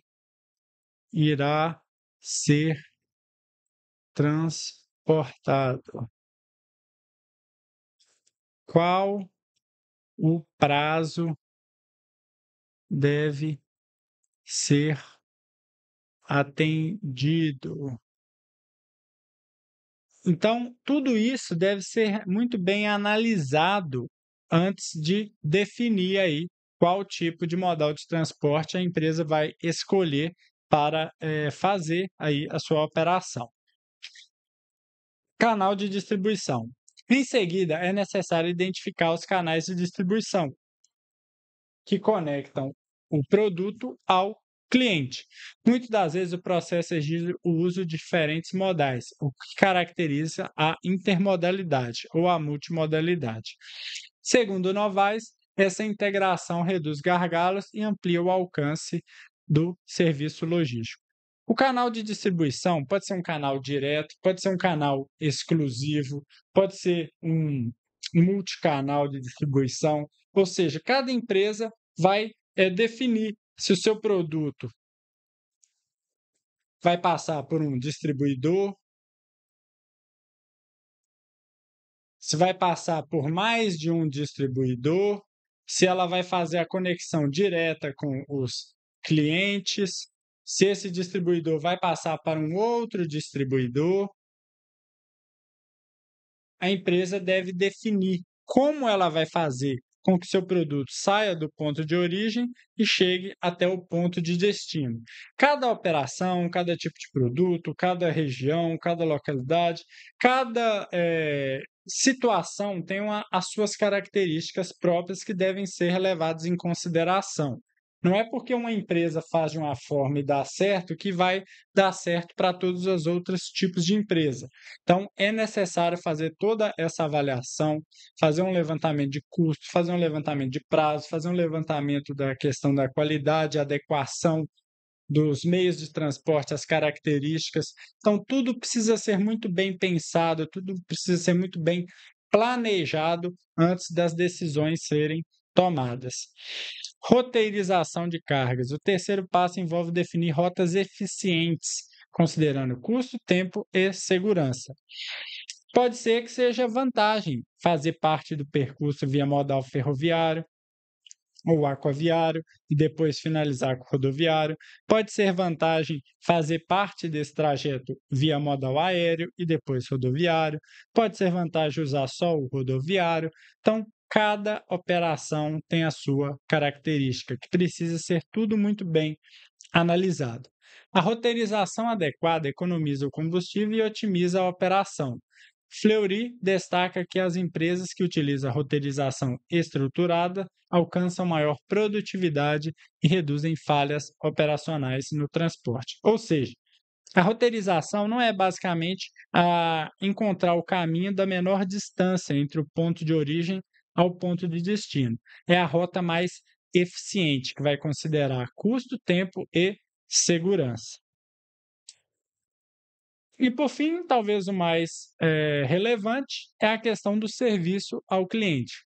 Speaker 1: irá ser transportado? Qual o prazo deve ser atendido? Então, tudo isso deve ser muito bem analisado antes de definir aí qual tipo de modal de transporte a empresa vai escolher para fazer aí a sua operação. Canal de distribuição. Em seguida, é necessário identificar os canais de distribuição que conectam o produto ao cliente. Muitas das vezes o processo exige o uso de diferentes modais, o que caracteriza a intermodalidade ou a multimodalidade. Segundo Novaes, essa integração reduz gargalos e amplia o alcance do serviço logístico. O canal de distribuição pode ser um canal direto, pode ser um canal exclusivo, pode ser um multicanal de distribuição, ou seja, cada empresa vai definir se o seu produto vai passar por um distribuidor, se vai passar por mais de um distribuidor, se ela vai fazer a conexão direta com os clientes, se esse distribuidor vai passar para um outro distribuidor. A empresa deve definir como ela vai fazer com que seu produto saia do ponto de origem e chegue até o ponto de destino. Cada operação, cada tipo de produto, cada região, cada localidade, cada situação tem as suas características próprias que devem ser levadas em consideração. Não é porque uma empresa faz de uma forma e dá certo que vai dar certo para todos os outros tipos de empresa. Então, é necessário fazer toda essa avaliação, fazer um levantamento de custo, fazer um levantamento de prazo, fazer um levantamento da questão da qualidade, adequação dos meios de transporte, as características. Então, tudo precisa ser muito bem pensado, tudo precisa ser muito bem planejado antes das decisões serem tomadas. Roteirização de cargas. O terceiro passo envolve definir rotas eficientes, considerando custo, tempo e segurança. Pode ser que seja vantagem fazer parte do percurso via modal ferroviário ou aquaviário e depois finalizar com rodoviário. Pode ser vantagem fazer parte desse trajeto via modal aéreo e depois rodoviário. Pode ser vantagem usar só o rodoviário. Então, cada operação tem a sua característica, que precisa ser tudo muito bem analisado. A roteirização adequada economiza o combustível e otimiza a operação. Fleury destaca que as empresas que utilizam a roteirização estruturada alcançam maior produtividade e reduzem falhas operacionais no transporte. Ou seja, a roteirização não é basicamente encontrar o caminho da menor distância entre o ponto de origem ao ponto de destino. É a rota mais eficiente, que vai considerar custo, tempo e segurança. E, por fim, talvez o mais relevante é a questão do serviço ao cliente.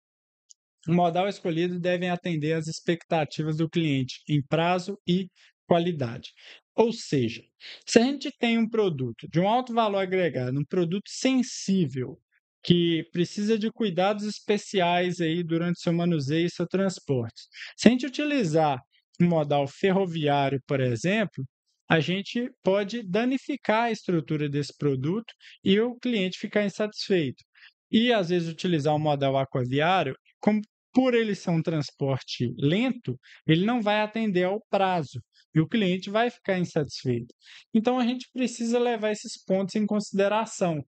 Speaker 1: O modal escolhido deve atender às expectativas do cliente em prazo e qualidade. Ou seja, se a gente tem um produto de um alto valor agregado, um produto sensível, que precisa de cuidados especiais aí durante seu manuseio e seu transporte, se a gente utilizar um modal ferroviário, por exemplo, a gente pode danificar a estrutura desse produto e o cliente ficar insatisfeito. E, às vezes, utilizar o modal aquaviário, como por ele ser um transporte lento, ele não vai atender ao prazo e o cliente vai ficar insatisfeito. Então, a gente precisa levar esses pontos em consideração.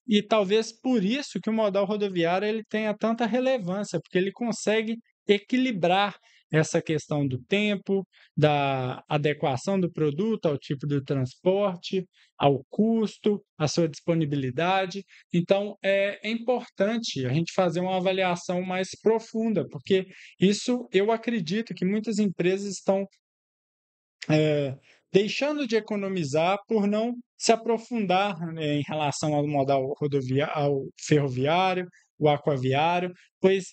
Speaker 1: E talvez por isso que o modal rodoviário ele tenha tanta relevância, porque ele consegue equilibrar essa questão do tempo, da adequação do produto ao tipo do transporte, ao custo, à sua disponibilidade. Então, é importante a gente fazer uma avaliação mais profunda, porque isso eu acredito que muitas empresas estão eh, deixando de economizar por não se aprofundar, né, em relação ao modal ao ferroviário, o aquaviário, pois,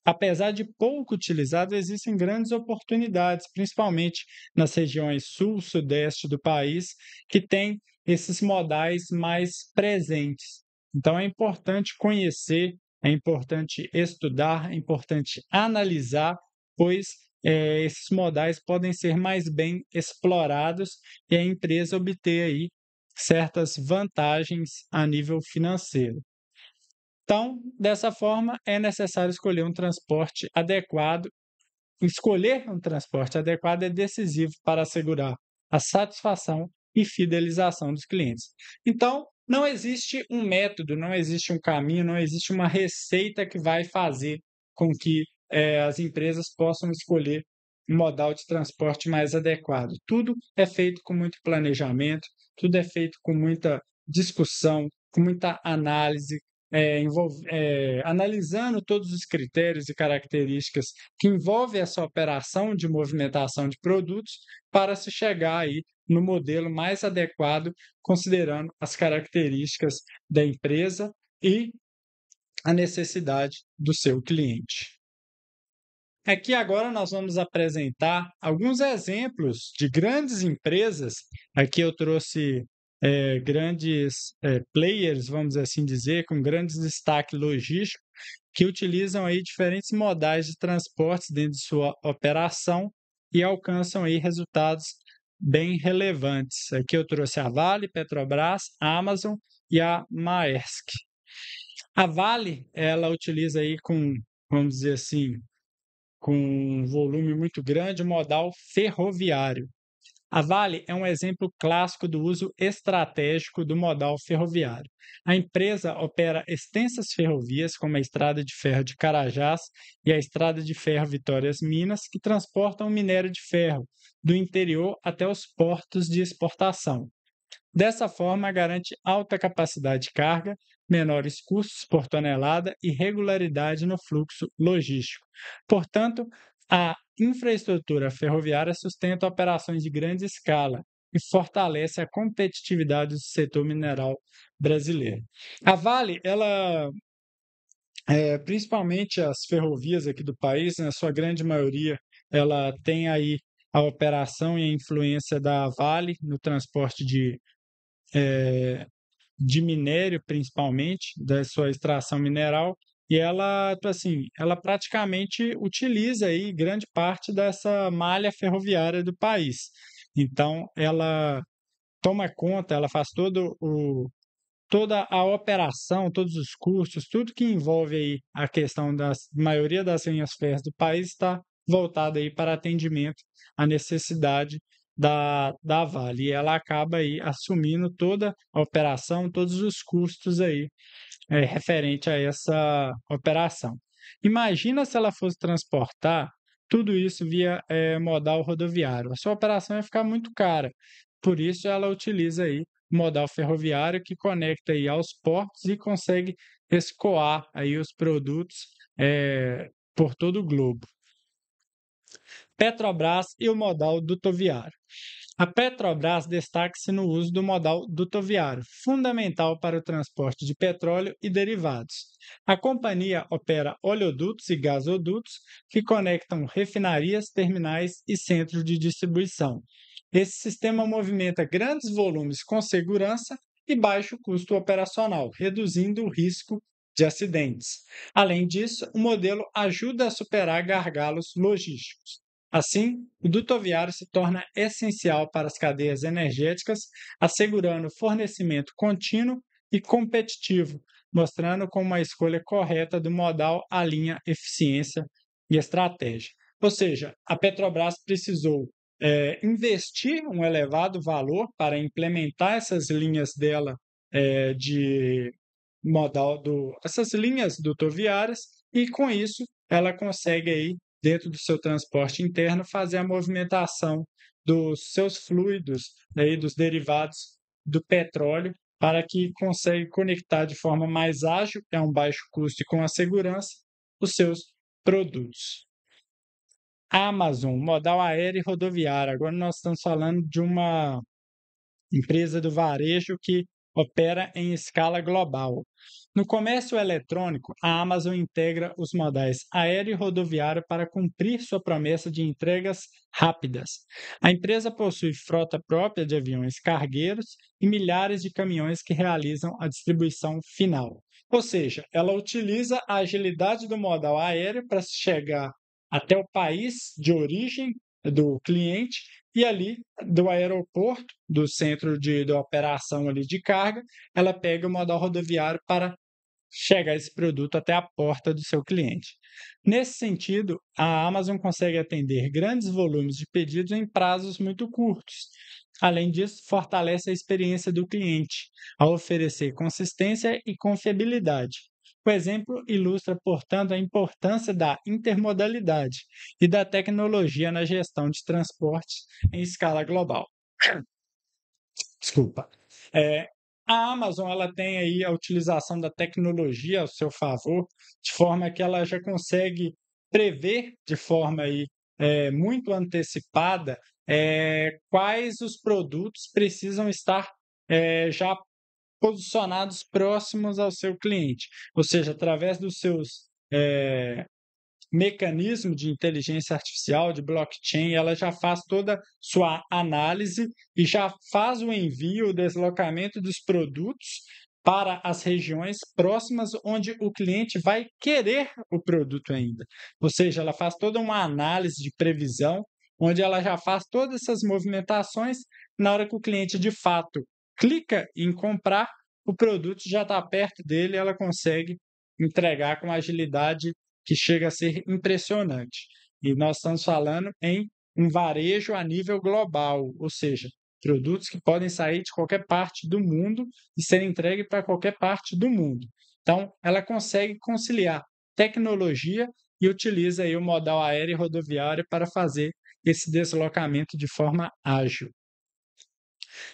Speaker 1: apesar de pouco utilizado, existem grandes oportunidades, principalmente nas regiões sul, sudeste do país, que têm esses modais mais presentes. Então é importante conhecer, é importante estudar, é importante analisar, pois esses modais podem ser mais bem explorados e a empresa obter aí certas vantagens a nível financeiro. Então, dessa forma, é necessário escolher um transporte adequado. Escolher um transporte adequado é decisivo para assegurar a satisfação e fidelização dos clientes. Então, não existe um método, não existe um caminho, não existe uma receita que vai fazer com que as empresas possam escolher um modal de transporte mais adequado. Tudo é feito com muito planejamento, tudo é feito com muita discussão, com muita análise, analisando todos os critérios e características que envolve essa operação de movimentação de produtos para se chegar aí no modelo mais adequado, considerando as características da empresa e a necessidade do seu cliente. Aqui agora nós vamos apresentar alguns exemplos de grandes empresas. Aqui eu trouxe grandes players, vamos assim dizer, com grandes destaque logístico, que utilizam aí diferentes modais de transportes dentro de sua operação e alcançam aí resultados bem relevantes. Aqui eu trouxe a Vale, Petrobras, Amazon e a Maersk. A Vale, ela utiliza aí vamos dizer assim, com um volume muito grande, o modal ferroviário. A Vale é um exemplo clássico do uso estratégico do modal ferroviário. A empresa opera extensas ferrovias, como a Estrada de Ferro de Carajás e a Estrada de Ferro Vitórias-Minas, que transportam minério de ferro do interior até os portos de exportação. Dessa forma, garante alta capacidade de carga, menores custos por tonelada e regularidade no fluxo logístico. Portanto, a infraestrutura ferroviária sustenta operações de grande escala e fortalece a competitividade do setor mineral brasileiro. A Vale, principalmente as ferrovias aqui do país, na sua grande maioria, ela tem aí a operação e a influência da Vale no transporte de minério, principalmente, da sua extração mineral, e ela, tipo assim, ela praticamente utiliza aí grande parte dessa malha ferroviária do país. Então, ela toma conta, ela faz toda a operação, todos os custos, tudo que envolve aí a questão da maioria das linhas férreas do país está voltada aí para atendimento à necessidade da Vale. E ela acaba aí assumindo toda a operação, todos os custos aí referente a essa operação. Imagina se ela fosse transportar tudo isso via modal rodoviário. A sua operação ia ficar muito cara. Por isso ela utiliza aí o modal ferroviário que conecta aí aos portos e consegue escoar aí os produtos por todo o globo. Petrobras e o modal dutoviário. A Petrobras destaca-se no uso do modal dutoviário, fundamental para o transporte de petróleo e derivados. A companhia opera oleodutos e gasodutos que conectam refinarias, terminais e centros de distribuição. Esse sistema movimenta grandes volumes com segurança e baixo custo operacional, reduzindo o risco de acidentes. Além disso, o modelo ajuda a superar gargalos logísticos. Assim, o duto viário se torna essencial para as cadeias energéticas, assegurando fornecimento contínuo e competitivo, mostrando como a escolha correta do modal alinha eficiência e estratégia. Ou seja, a Petrobras precisou investir um elevado valor para implementar essas linhas dela de essas linhas dutoviárias, e com isso ela consegue aí, dentro do seu transporte interno, fazer a movimentação dos seus fluidos, aí, dos derivados do petróleo, para que consiga conectar de forma mais ágil, a um baixo custo e com a segurança, os seus produtos. Amazon, modal aéreo e rodoviário. Agora nós estamos falando de uma empresa do varejo que opera em escala global. No comércio eletrônico, a Amazon integra os modais aéreo e rodoviário para cumprir sua promessa de entregas rápidas. A empresa possui frota própria de aviões cargueiros e milhares de caminhões que realizam a distribuição final. Ou seja, ela utiliza a agilidade do modal aéreo para chegar até o país de origem do cliente, e ali do aeroporto, do centro de operação ali de carga, ela pega o modal rodoviário para chegar esse produto até a porta do seu cliente. Nesse sentido, a Amazon consegue atender grandes volumes de pedidos em prazos muito curtos. Além disso, fortalece a experiência do cliente, ao oferecer consistência e confiabilidade. O exemplo ilustra, portanto, a importância da intermodalidade e da tecnologia na gestão de transportes em escala global. Desculpa. É, a Amazon ela tem aí a utilização da tecnologia ao seu favor, de forma que ela já consegue prever de forma aí, muito antecipada quais os produtos precisam estar já posicionados próximos ao seu cliente. Ou seja, através dos seus mecanismo de inteligência artificial, de blockchain, ela já faz toda sua análise e já faz o envio, o deslocamento dos produtos para as regiões próximas onde o cliente vai querer o produto ainda. Ou seja, ela faz toda uma análise de previsão, onde ela já faz todas essas movimentações. Na hora que o cliente de fato clica em comprar, o produto já está perto dele, ela consegue entregar com agilidade que chega a ser impressionante. E nós estamos falando em um varejo a nível global, ou seja, produtos que podem sair de qualquer parte do mundo e serem entregues para qualquer parte do mundo. Então, ela consegue conciliar tecnologia e utiliza aí o modal aéreo e rodoviário para fazer esse deslocamento de forma ágil.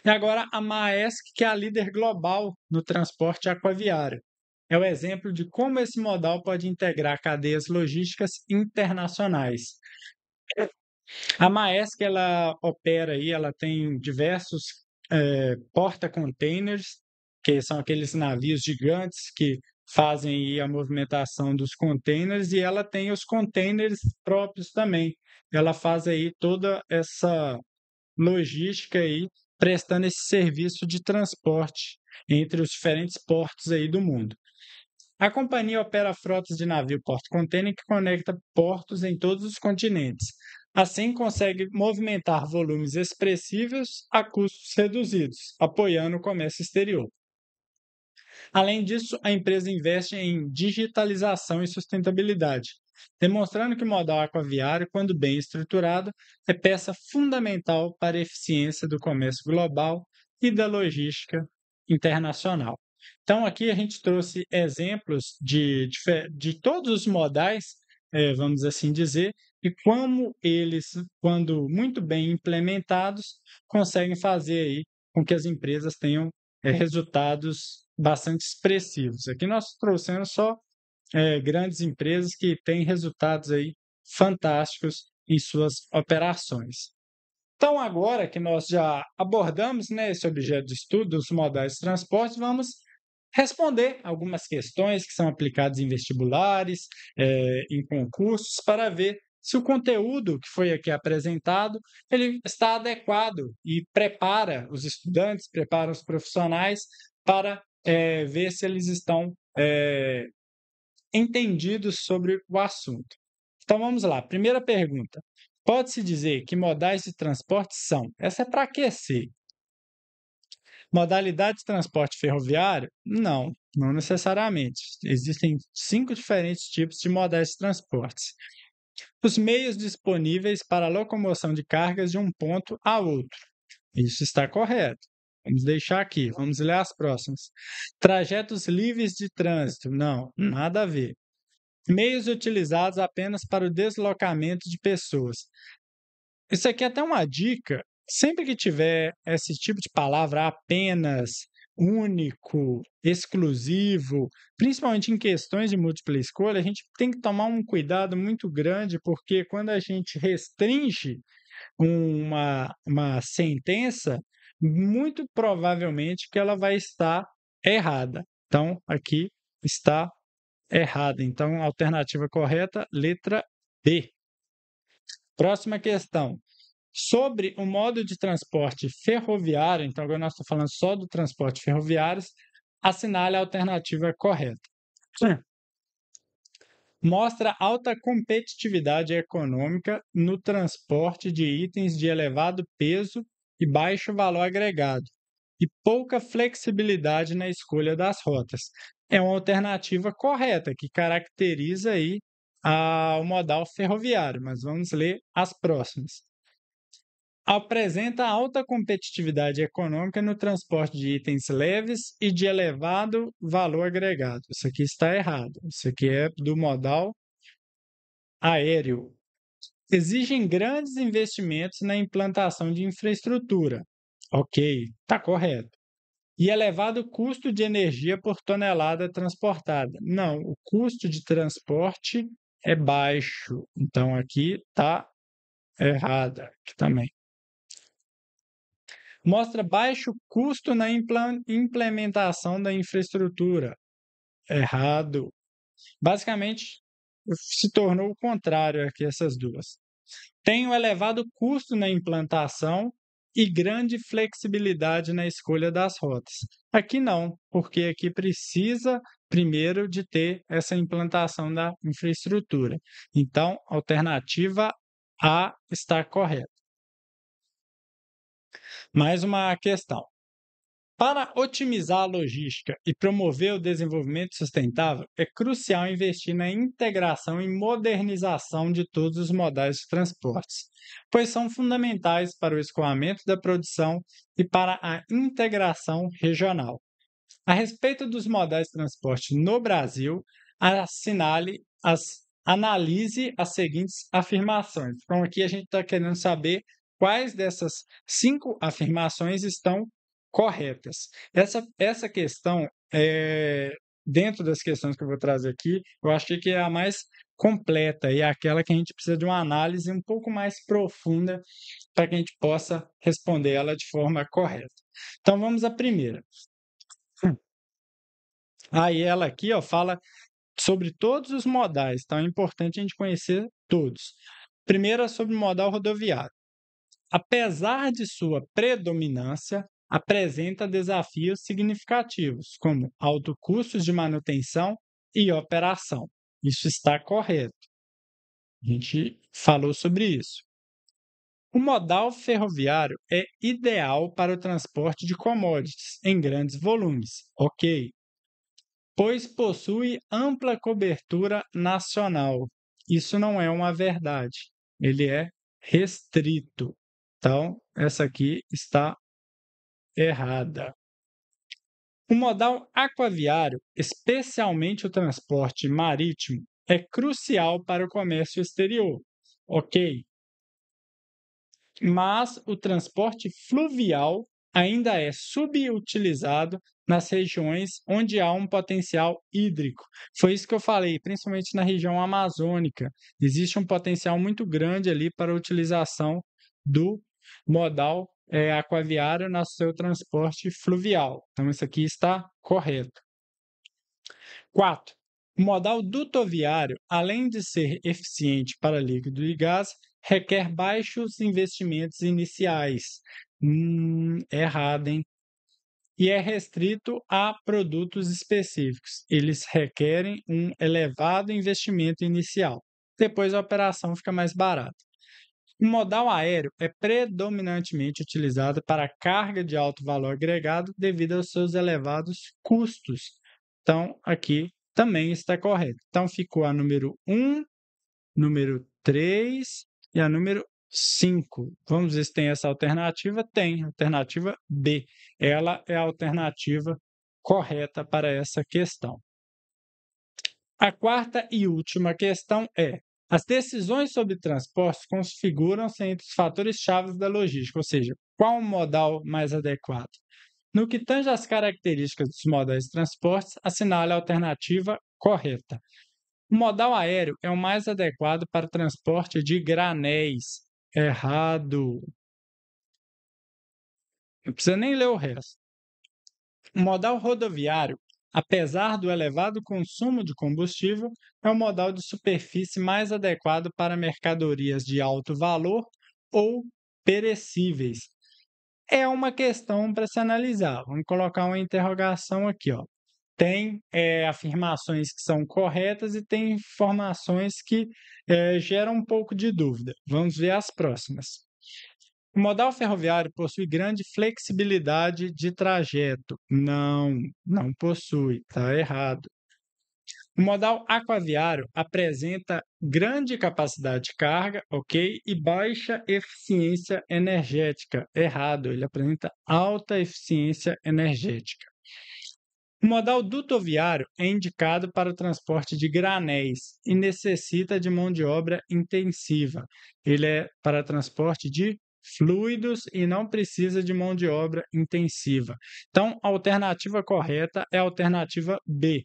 Speaker 1: E agora a Maersk, que é a líder global no transporte aquaviário. É o exemplo de como esse modal pode integrar cadeias logísticas internacionais. A Maersk ela opera aí, ela tem diversos porta-containers, que são aqueles navios gigantes que fazem aí a movimentação dos containers, e ela tem os containers próprios também. Ela faz aí toda essa logística aí, prestando esse serviço de transporte entre os diferentes portos aí do mundo. A companhia opera frotas de navio porta-container que conecta portos em todos os continentes. Assim, consegue movimentar volumes expressivos a custos reduzidos, apoiando o comércio exterior. Além disso, a empresa investe em digitalização e sustentabilidade, demonstrando que o modal aquaviário, quando bem estruturado, é peça fundamental para a eficiência do comércio global e da logística internacional. Então, aqui a gente trouxe exemplos de todos os modais, vamos assim dizer, e como eles, quando muito bem implementados, conseguem fazer aí com que as empresas tenham resultados bastante expressivos. Aqui nós trouxemos só grandes empresas que têm resultados aí fantásticos em suas operações. Então, agora que nós já abordamos, né, esse objeto de estudo, os modais de transporte, vamos responder algumas questões que são aplicadas em vestibulares, em concursos, para ver se o conteúdo que foi aqui apresentado ele está adequado e prepara os estudantes, prepara os profissionais para ver se eles estão entendidos sobre o assunto. Então vamos lá. Primeira pergunta: Pode-se dizer que modais de transporte são. Essa é para aquecer. Modalidade de transporte ferroviário? Não, não necessariamente. Existem 5 diferentes tipos de modais de transportes. Os meios disponíveis para a locomoção de cargas de um ponto a outro. Isso está correto. Vamos deixar aqui, vamos ler as próximas. Trajetos livres de trânsito? Não, nada a ver. Meios utilizados apenas para o deslocamento de pessoas. Isso aqui é até uma dica. Sempre que tiver esse tipo de palavra apenas, único, exclusivo, principalmente em questões de múltipla escolha, a gente tem que tomar um cuidado muito grande, porque quando a gente restringe uma sentença, muito provavelmente que ela vai estar errada. Então, aqui está errada. Então, a alternativa correta, letra B. Próxima questão. Sobre o modo de transporte ferroviário, então agora nós estamos falando só do transporte ferroviário, assinale a alternativa correta. Mostra alta competitividade econômica no transporte de itens de elevado peso e baixo valor agregado, e pouca flexibilidade na escolha das rotas. É uma alternativa correta, que caracteriza aí o modal ferroviário, mas vamos ler as próximas. Apresenta alta competitividade econômica no transporte de itens leves e de elevado valor agregado. Isso aqui está errado. Isso aqui é do modal aéreo. Exigem grandes investimentos na implantação de infraestrutura. Ok, está correto. E elevado custo de energia por tonelada transportada. Não, o custo de transporte é baixo. Então aqui está errada. Aqui também. Mostra baixo custo na implementação da infraestrutura. Errado. Basicamente, se tornou o contrário aqui essas duas. Tem um elevado custo na implantação e grande flexibilidade na escolha das rotas. Aqui não, porque aqui precisa primeiro de ter essa implantação da infraestrutura. Então, a alternativa A está correta. Mais uma questão. Para otimizar a logística e promover o desenvolvimento sustentável, é crucial investir na integração e modernização de todos os modais de transportes, pois são fundamentais para o escoamento da produção e para a integração regional. A respeito dos modais de transporte no Brasil, analise as seguintes afirmações. Então, aqui a gente está querendo saber quais dessas 5 afirmações estão corretas. Essa questão, dentro das questões que eu vou trazer aqui, eu achei que é a mais completa e é aquela que a gente precisa de uma análise um pouco mais profunda para que a gente possa responder ela de forma correta. Então, vamos à primeira. Aí ela aqui, ó, fala sobre todos os modais, então é importante a gente conhecer todos. Primeiro é sobre o modal rodoviário. Apesar de sua predominância, apresenta desafios significativos, como alto custos de manutenção e operação. Isso está correto. A gente falou sobre isso. O modal ferroviário é ideal para o transporte de commodities em grandes volumes, ok, pois possui ampla cobertura nacional. Isso não é uma verdade, ele é restrito. Então, essa aqui está errada. O modal aquaviário, especialmente o transporte marítimo, é crucial para o comércio exterior, ok? Mas o transporte fluvial ainda é subutilizado nas regiões onde há um potencial hídrico. Foi isso que eu falei, principalmente na região amazônica. Existe um potencial muito grande ali para a utilização do modal aquaviário no seu transporte fluvial. Então, isso aqui está correto. 4. O modal dutoviário, além de ser eficiente para líquido e gás, requer baixos investimentos iniciais. Errado, hein? E é restrito a produtos específicos. Eles requerem um elevado investimento inicial. Depois a operação fica mais barata. O modal aéreo é predominantemente utilizado para carga de alto valor agregado devido aos seus elevados custos. Então, aqui também está correto. Então, ficou a número 1, número 3 e a número 5. Vamos ver se tem essa alternativa. Tem, alternativa B. Ela é a alternativa correta para essa questão. A quarta e última questão é: as decisões sobre transportes configuram-se entre os fatores-chave da logística, ou seja, qual o modal mais adequado? No que tange às características dos modais de transportes, assinale a alternativa correta. O modal aéreo é o mais adequado para o transporte de granéis. Errado. Não precisa nem ler o resto. O modal rodoviário, apesar do elevado consumo de combustível, é o modal de superfície mais adequado para mercadorias de alto valor ou perecíveis. É uma questão para se analisar. Vamos colocar uma interrogação aqui, ó. Tem afirmações que são corretas e tem informações que geram um pouco de dúvida. Vamos ver as próximas. O modal ferroviário possui grande flexibilidade de trajeto. Não, não possui, está errado. O modal aquaviário apresenta grande capacidade de carga, ok? E baixa eficiência energética. Errado, ele apresenta alta eficiência energética. O modal dutoviário é indicado para o transporte de granéis e necessita de mão de obra intensiva. Ele é para transporte de fluidos e não precisa de mão de obra intensiva. Então, a alternativa correta é a alternativa B,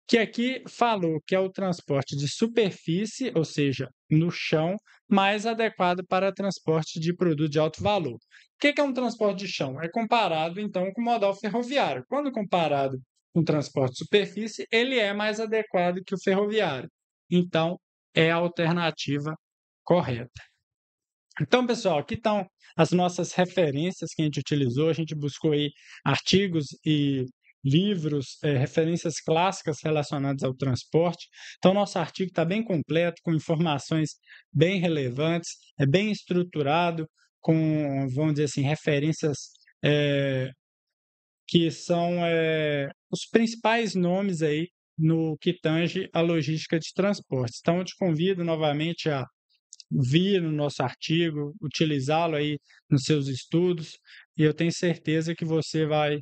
Speaker 1: que aqui falou que é o transporte de superfície, ou seja, no chão, mais adequado para transporte de produto de alto valor. O que é um transporte de chão? É comparado, então, com o modal ferroviário. Quando comparado com o transporte de superfície, ele é mais adequado que o ferroviário. Então, é a alternativa correta. Então, pessoal, aqui estão as nossas referências que a gente utilizou. A gente buscou aí artigos e livros, referências clássicas relacionadas ao transporte. Então, nosso artigo está bem completo, com informações bem relevantes, é bem estruturado, com, vamos dizer assim, referências que são os principais nomes aí no que tange a logística de transportes. Então, eu te convido novamente a vir no nosso artigo, utilizá-lo aí nos seus estudos, e eu tenho certeza que você vai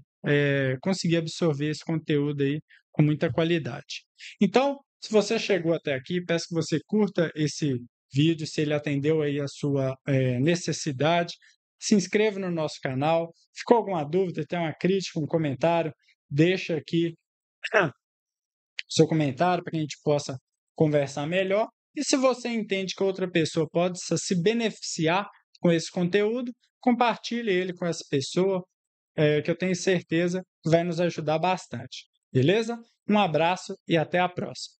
Speaker 1: conseguir absorver esse conteúdo aí com muita qualidade. Então, se você chegou até aqui, peço que você curta esse vídeo, se ele atendeu aí a sua necessidade, se inscreva no nosso canal. Ficou alguma dúvida, tem uma crítica, um comentário, deixa aqui seu comentário para que a gente possa conversar melhor. E se você entende que outra pessoa pode se beneficiar com esse conteúdo, compartilhe ele com essa pessoa, que eu tenho certeza que vai nos ajudar bastante. Beleza? Um abraço e até a próxima.